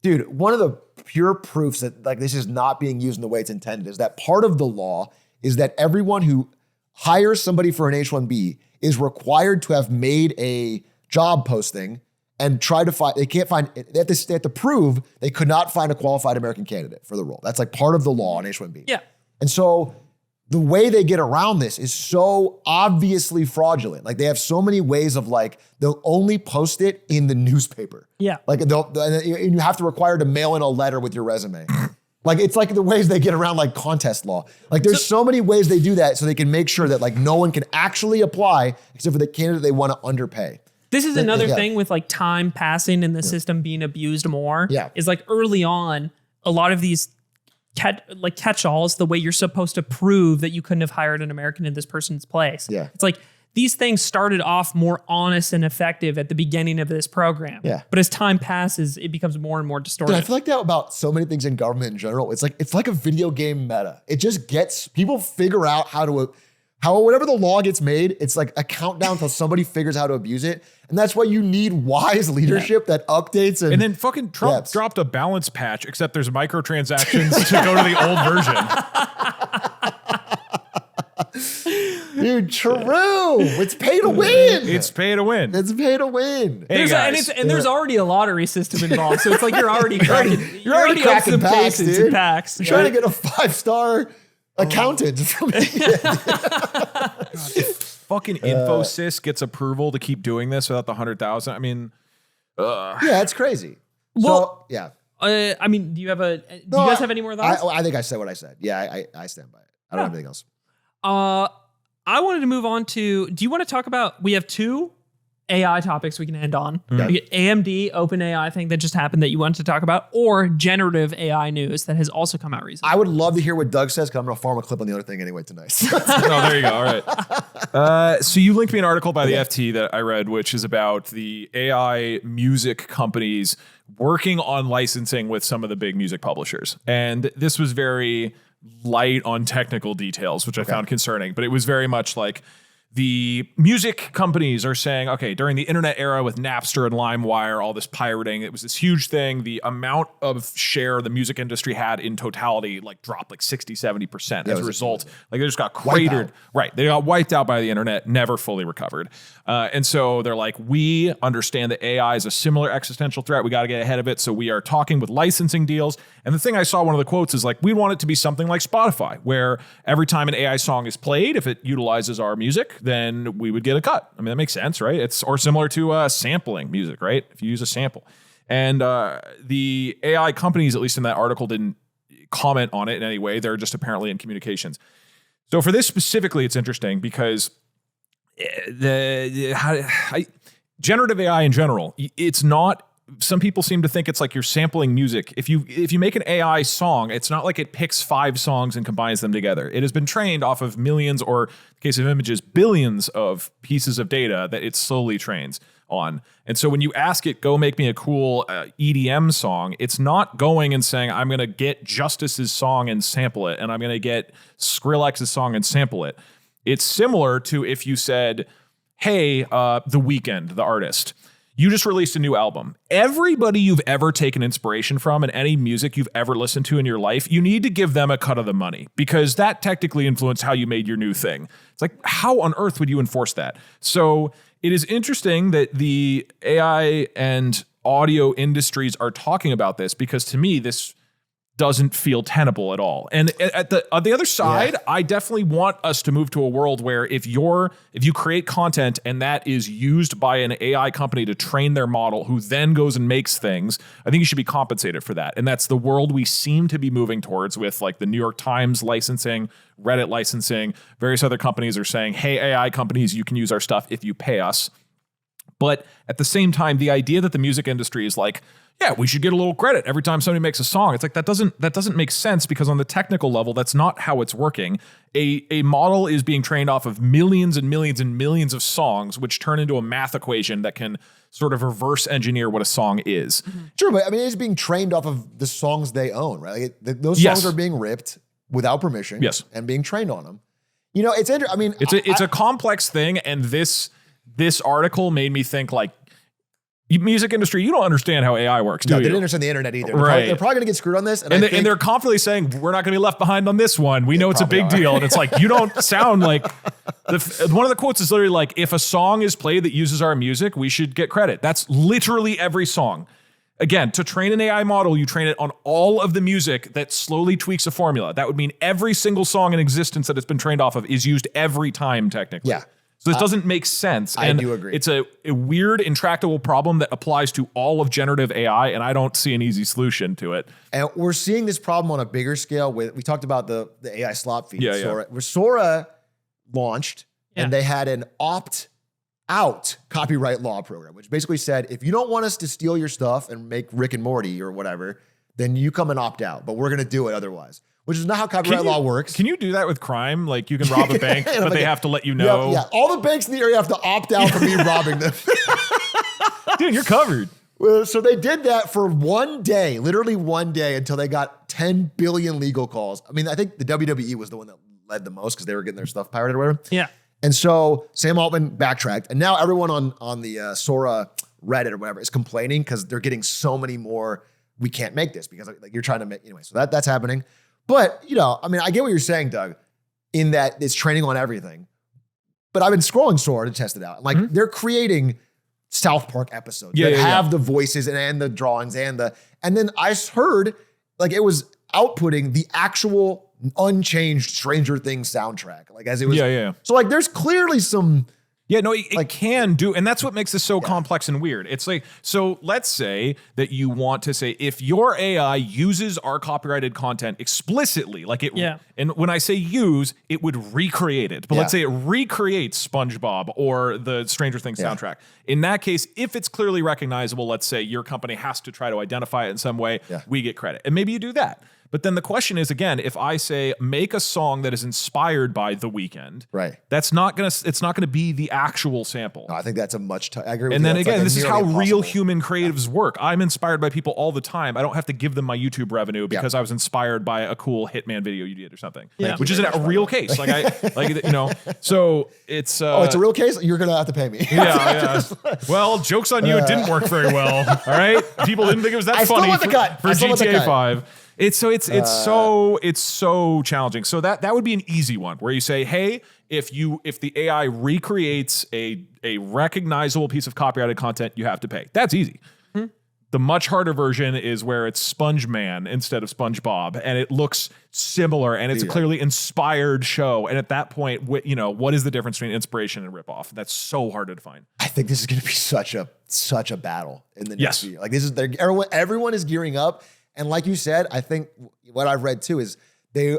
dude, one of the pure proofs that like this is not being used in the way it's intended is that part of the law is that everyone who hires somebody for an H-1B is required to have made a job posting and try to find, they have to prove they could not find a qualified American candidate for the role. That's like part of the law on H-1B. Yeah. And so the way they get around this is so obviously fraudulent. Like they have so many ways of like, they'll only post it in the newspaper. Yeah. Like and you have to require to mail in a letter with your resume. Like it's like the ways they get around like contest law. Like there's so many ways they do that so they can make sure that like no one can actually apply except for the candidate they want to underpay. This is another thing with like time passing and the system being abused more. Yeah. Is like early on, a lot of these catch-alls, the way you're supposed to prove that you couldn't have hired an American in this person's place. Yeah. It's like these things started off more honest and effective at the beginning of this program. Yeah. But as time passes, it becomes more and more distorted. Dude, I feel like that about so many things in government in general. It's like a video game meta. It just gets people figure out how whatever the law gets made, it's like a countdown till somebody figures out how to abuse it. And that's why you need wise leadership that updates. And then fucking Trump dropped a balance patch, except there's microtransactions to go to the old version. Dude, true. It's pay to win. It's pay to win. It's pay to win. Hey guys. There's already a lottery system involved. So it's like you're already cracking. You're already cracking packs, dude. Packs. You're trying to get a 5-star accountant from Fucking Infosys gets approval to keep doing this without the 100,000. I mean, yeah, it's crazy. Well, so, yeah. I mean, do you guys have any more thoughts? I think I said what I said. Yeah, I stand by it. I don't have anything else. I wanted to move on to, do you want to talk about, we have 2 AI topics we can end on. AMD OpenAI thing that just happened that you wanted to talk about, or generative AI news that has also come out recently. I would love to hear what Doug says because I'm going to farm a clip on the other thing anyway tonight. Oh, there you go. All right. So you linked me an article by the FT that I read, which is about the AI music companies working on licensing with some of the big music publishers. And this was very light on technical details, which I found concerning, but it was very much like, the music companies are saying, okay, during the internet era with Napster and LimeWire, all this pirating, it was this huge thing. The amount of share the music industry had in totality like dropped like 60, 70% as a result. Like they just got cratered. Right. They got wiped out by the internet, never fully recovered. And so they're like, we understand that AI is a similar existential threat. We got to get ahead of it. So we are talking with licensing deals. And the thing I saw, one of the quotes is like, we want it to be something like Spotify, where every time an AI song is played, if it utilizes our music, then we would get a cut. I mean, that makes sense, right? It's or similar to sampling music, right? If you use a sample. And the AI companies, at least in that article, didn't comment on it in any way. They're just apparently in communications. So for this specifically, it's interesting because generative AI in general, it's not. Some people seem to think it's like you're sampling music. If you make an AI song, it's not like it picks 5 songs and combines them together. It has been trained off of millions, or in the case of images, billions of pieces of data that it slowly trains on. And so when you ask it, go make me a cool EDM song, it's not going and saying, I'm going to get Justice's song and sample it, and I'm going to get Skrillex's song and sample it. It's similar to if you said, hey, The Weeknd, the artist, you just released a new album. Everybody you've ever taken inspiration from and any music you've ever listened to in your life, you need to give them a cut of the money because that technically influenced how you made your new thing. It's like, how on earth would you enforce that? So it is interesting that the AI and audio industries are talking about this because to me, this doesn't feel tenable at all. And on the other side, I definitely want us to move to a world where if you create content and that is used by an AI company to train their model who then goes and makes things, I think you should be compensated for that. And that's the world we seem to be moving towards with like the New York Times licensing, Reddit licensing, various other companies are saying, hey, AI companies, you can use our stuff if you pay us. But at the same time, the idea that the music industry is like, yeah, we should get a little credit every time somebody makes a song. It's like that doesn't make sense, because on the technical level, that's not how it's working. A model is being trained off of millions and millions and millions of songs, which turn into a math equation that can sort of reverse engineer what a song is. Sure, but I mean, it's being trained off of the songs they own, right? Like, those songs are being ripped without permission, and being trained on them. You know, it's interesting. I mean, it's a complex thing, and this article made me think, like, music industry, you don't understand how AI works, do you? They didn't understand the internet either. Right. They're probably going to get screwed on this. And they're confidently saying, we're not going to be left behind on this one. We know it's a big deal. And it's like, you don't sound like... one of the quotes is literally like, if a song is played that uses our music, we should get credit. That's literally every song. Again, to train an AI model, you train it on all of the music that slowly tweaks a formula. That would mean every single song in existence that it's been trained off of is used every time, technically. Yeah. So this doesn't make sense. I do agree. It's a weird, intractable problem that applies to all of generative AI, and I don't see an easy solution to it. And we're seeing this problem on a bigger scale. We talked about the AI slop feed. Yeah, Sora, where Sora launched, and they had an opt-out copyright law program, which basically said, if you don't want us to steal your stuff and make Rick and Morty or whatever, then you come and opt out, but we're going to do it otherwise. Which is not how copyright law works. Can you do that with crime? Like, you can rob a bank, but they have to let you know. Yeah, all the banks in the area have to opt out from me robbing them. Dude, you're covered. So they did that for one day, literally one day, until they got 10 billion legal calls. I mean, I think the WWE was the one that led the most because they were getting their stuff pirated or whatever. Yeah. And so Sam Altman backtracked, and now everyone on the Sora Reddit or whatever is complaining because they're getting so many more. We can't make this because like you're trying to make anyway. So that's happening. But, you know, I mean, I get what you're saying, Doug, in that it's training on everything. But I've been scrolling Sora to test it out. Like, they're creating South Park episodes that have the voices and the drawings and then I heard, like, it was outputting the actual unchanged Stranger Things soundtrack. Like, as it was. Yeah. So, like, there's clearly some... Yeah, no, it can do, and that's what makes this so complex and weird. It's like, so let's say that you want to say, if your AI uses our copyrighted content explicitly, like it, and when I say use, it would recreate it. But let's say it recreates SpongeBob or the Stranger Things soundtrack. In that case, if it's clearly recognizable, let's say your company has to try to identify it in some way, we get credit. And maybe you do that. But then the question is, again, if I say make a song that is inspired by The Weeknd, that's not gonna. It's not gonna be the actual sample. No, I think that's a much. I agree with you. And then again, like this is how real human creatives work. I'm inspired by people all the time. I don't have to give them my YouTube revenue because I was inspired by a cool Hitman video you did or something, which is a real case. So it's. It's a real case. You're gonna have to pay me. Yeah. Well, joke's on you. It didn't work very well. All right, people didn't think it was that funny for GTA 5. It's so challenging. So that would be an easy one where you say, hey, if the AI recreates a recognizable piece of copyrighted content, you have to pay. That's easy. The much harder version is where it's Sponge Man instead of SpongeBob, and it looks similar, and it's a clearly inspired show. And at that point, what is the difference between inspiration and ripoff? That's so hard to define. I think this is going to be such a battle in the next year. Like everyone is gearing up. And like you said, I think what I've read too is they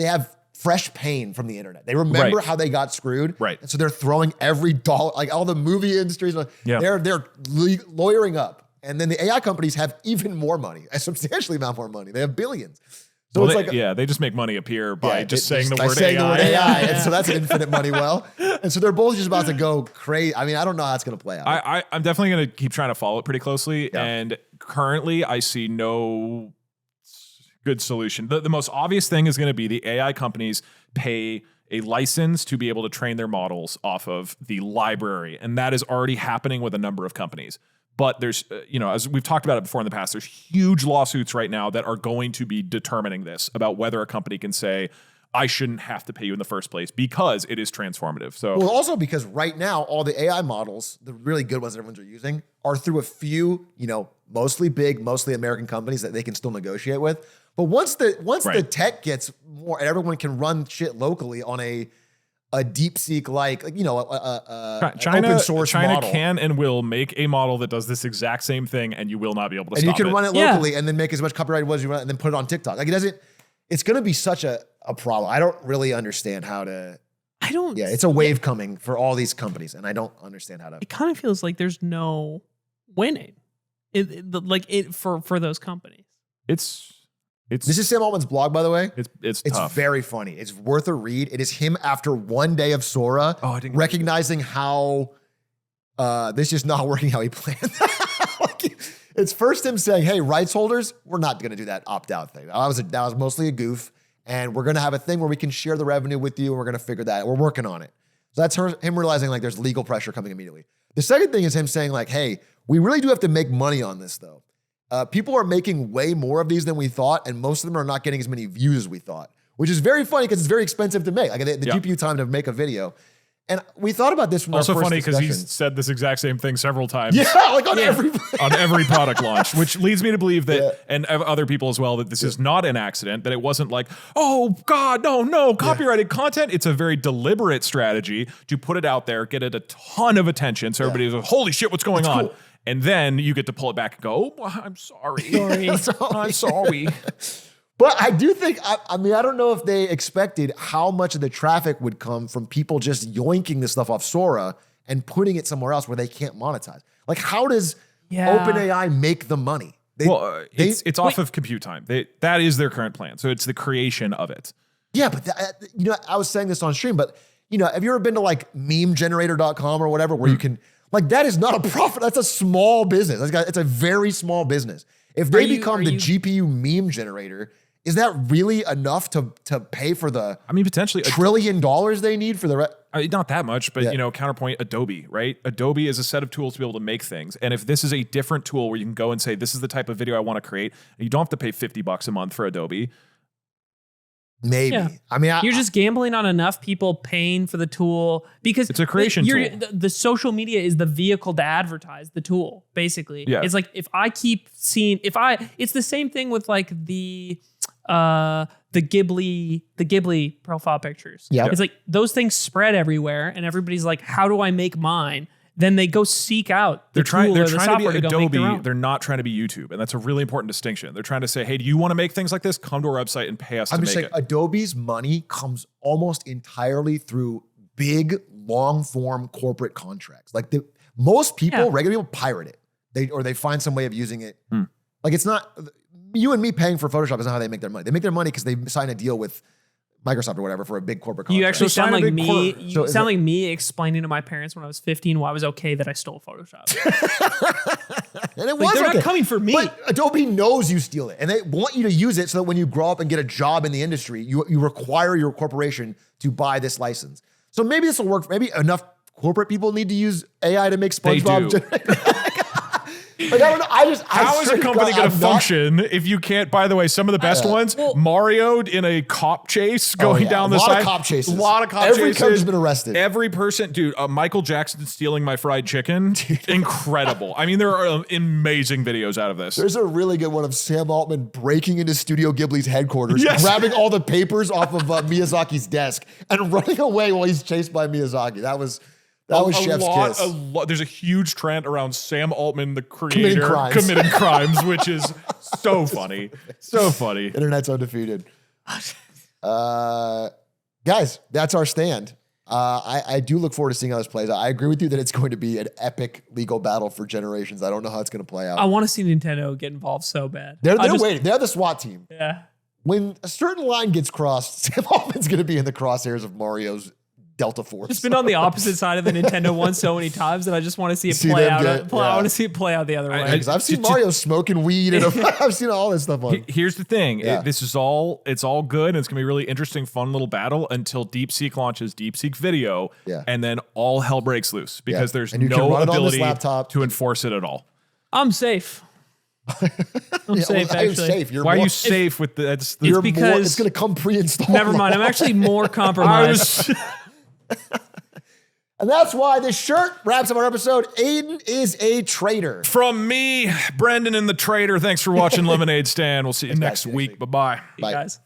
have fresh pain from the internet. They remember how they got screwed. Right. And so they're throwing every dollar, like all the movie industries, they're lawyering up. And then the AI companies have even more money, a substantially amount more money. They have billions. So they just make money appear by saying the word AI. And so that's an infinite money well. And so they're both just about to go crazy. I mean, I don't know how it's going to play out. I'm definitely going to keep trying to follow it pretty closely. Yeah. And currently I see no good solution. The most obvious thing is going to be the AI companies pay a license to be able to train their models off of the library. And that is already happening with a number of companies. But there's, as we've talked about it before in the past, there's huge lawsuits right now that are going to be determining this about whether a company can say, I shouldn't have to pay you in the first place because it is transformative. So, well, also because right now, all the AI models, the really good ones that everyone's using, are through a few, mostly big, mostly American companies that they can still negotiate with. But once the tech gets more and everyone can run shit locally on a DeepSeek open source China model. can and will make a model that does this exact same thing, and you will not be able to stop it. And you can run it locally and then make as much copyright as you want and then put it on TikTok. Like it's going to be such a problem. I don't really understand how to I don't. Yeah, it's a wave coming for all these companies, and I don't understand how to. It kind of feels like there's no winning, for those companies. It's This is Sam Altman's blog, by the way. it's It's tough. very funny. It's worth a read. It is him after one day of Sora, Oh, I didn't recognizing how this is not working how he planned. It's first him saying, "Hey, rights holders, we're not going to do that opt-out thing. That was mostly a goof, and we're going to have a thing where we can share the revenue with you, and we're going to figure that out. We're working on it." So that's him realizing like there's legal pressure coming immediately. The second thing is him saying like, "Hey, we really do have to make money on this though. People are making way more of these than we thought, and most of them are not getting as many views as we thought," which is very funny because it's very expensive to make. Like the GPU time to make a video. And we thought about this from Also our first funny because discussion. he's said this exact same thing several times. Yeah, like on every on every product launch, which leads me to believe that, and other people as well, that this is not an accident, that it wasn't like, oh God, no, copyrighted content. It's a very deliberate strategy to put it out there, get it a ton of attention. So everybody's like, holy shit, what's going on? Cool. And then you get to pull it back and go, oh, I'm sorry. I'm sorry. But I do think, I mean, I don't know if they expected how much of the traffic would come from people just yoinking this stuff off Sora and putting it somewhere else where they can't monetize. Like, how does OpenAI make the money? It's off of compute time. That is their current plan. So it's the creation of it. Yeah, but I was saying this on stream, but have you ever been to like memegenerator.com or whatever, where you can, like, that is not a profit. That's a small business. It's a very small business. If they become the GPU meme generator, is that really enough to pay for the potentially $1 trillion they need for the not that much, but counterpoint Adobe, right? Adobe is a set of tools to be able to make things. And if this is a different tool where you can go and say, this is the type of video I want to create, and you don't have to pay $50 a month for Adobe. Maybe. Yeah. I mean, you're just gambling on enough people paying for the tool because it's a creation tool. The social media is the vehicle to advertise the tool, basically. Yeah. It's like if I keep seeing, it's the same thing with like the Ghibli profile pictures. Yeah. It's like those things spread everywhere and everybody's like, how do I make mine? Then they go seek out the tool or the software to go make their own. They're not trying to be YouTube. And that's a really important distinction. They're trying to say, hey, do you want to make things like this? Come to our website and pay us to make it. Adobe's money comes almost entirely through big, long-form corporate contracts. Like most people, regular people, pirate it. They find some way of using it. Like it's not, you and me paying for Photoshop is not how they make their money. They make their money because they sign a deal with Microsoft or whatever for a big corporate contract. You actually sound like me. You sound like me explaining to my parents when I was 15 why it was okay that I stole Photoshop. And it was they're not coming for me. But Adobe knows you steal it, and they want you to use it so that when you grow up and get a job in the industry, you require your corporation to buy this license. So maybe this will work. Maybe enough corporate people need to use AI to make SpongeBob. Like, I don't know. How is a company going to function if you can't? By the way, some of the best ones, Mario in a cop chase going down the side. A lot of cop chases. A lot of cop chases. Every coach has been arrested. Every person, dude. Michael Jackson stealing my fried chicken. Incredible. I mean, there are amazing videos out of this. There's a really good one of Sam Altman breaking into Studio Ghibli's headquarters, grabbing all the papers off of Miyazaki's desk, and running away while he's chased by Miyazaki. That was Chef's Kiss. There's a huge trend around Sam Altman, the creator, committing crimes, which is so funny. So funny. Internet's undefeated. Guys, that's our stand. I do look forward to seeing how this plays out. I agree with you that it's going to be an epic legal battle for generations. I don't know how it's going to play out. I want to see Nintendo get involved so bad. They're waiting. They're the SWAT team. Yeah. When a certain line gets crossed, Sam Altman's going to be in the crosshairs of Mario's Delta Force. It's been on the opposite side of the Nintendo one so many times that I just want to see it play out. I want to see it play out the other way. Because I've seen Mario smoking weed and I've seen all this stuff on. Here's the thing. It's all good. And it's going to be a really interesting, fun little battle until DeepSeek launches DeepSeek Video. Yeah. And then all hell breaks loose because there's no ability to enforce it at all. I'm safe. I'm safe, actually. I'm safe. Why are you safe with the... It's because... It's going to come pre-installed. Never mind. I'm actually more compromised. And that's why this shirt wraps up our episode. Aiden is a traitor. From me, Brendan and the Traitor. Thanks for watching Lemonade Stand. We'll see you next week. Bye-bye. Bye, guys.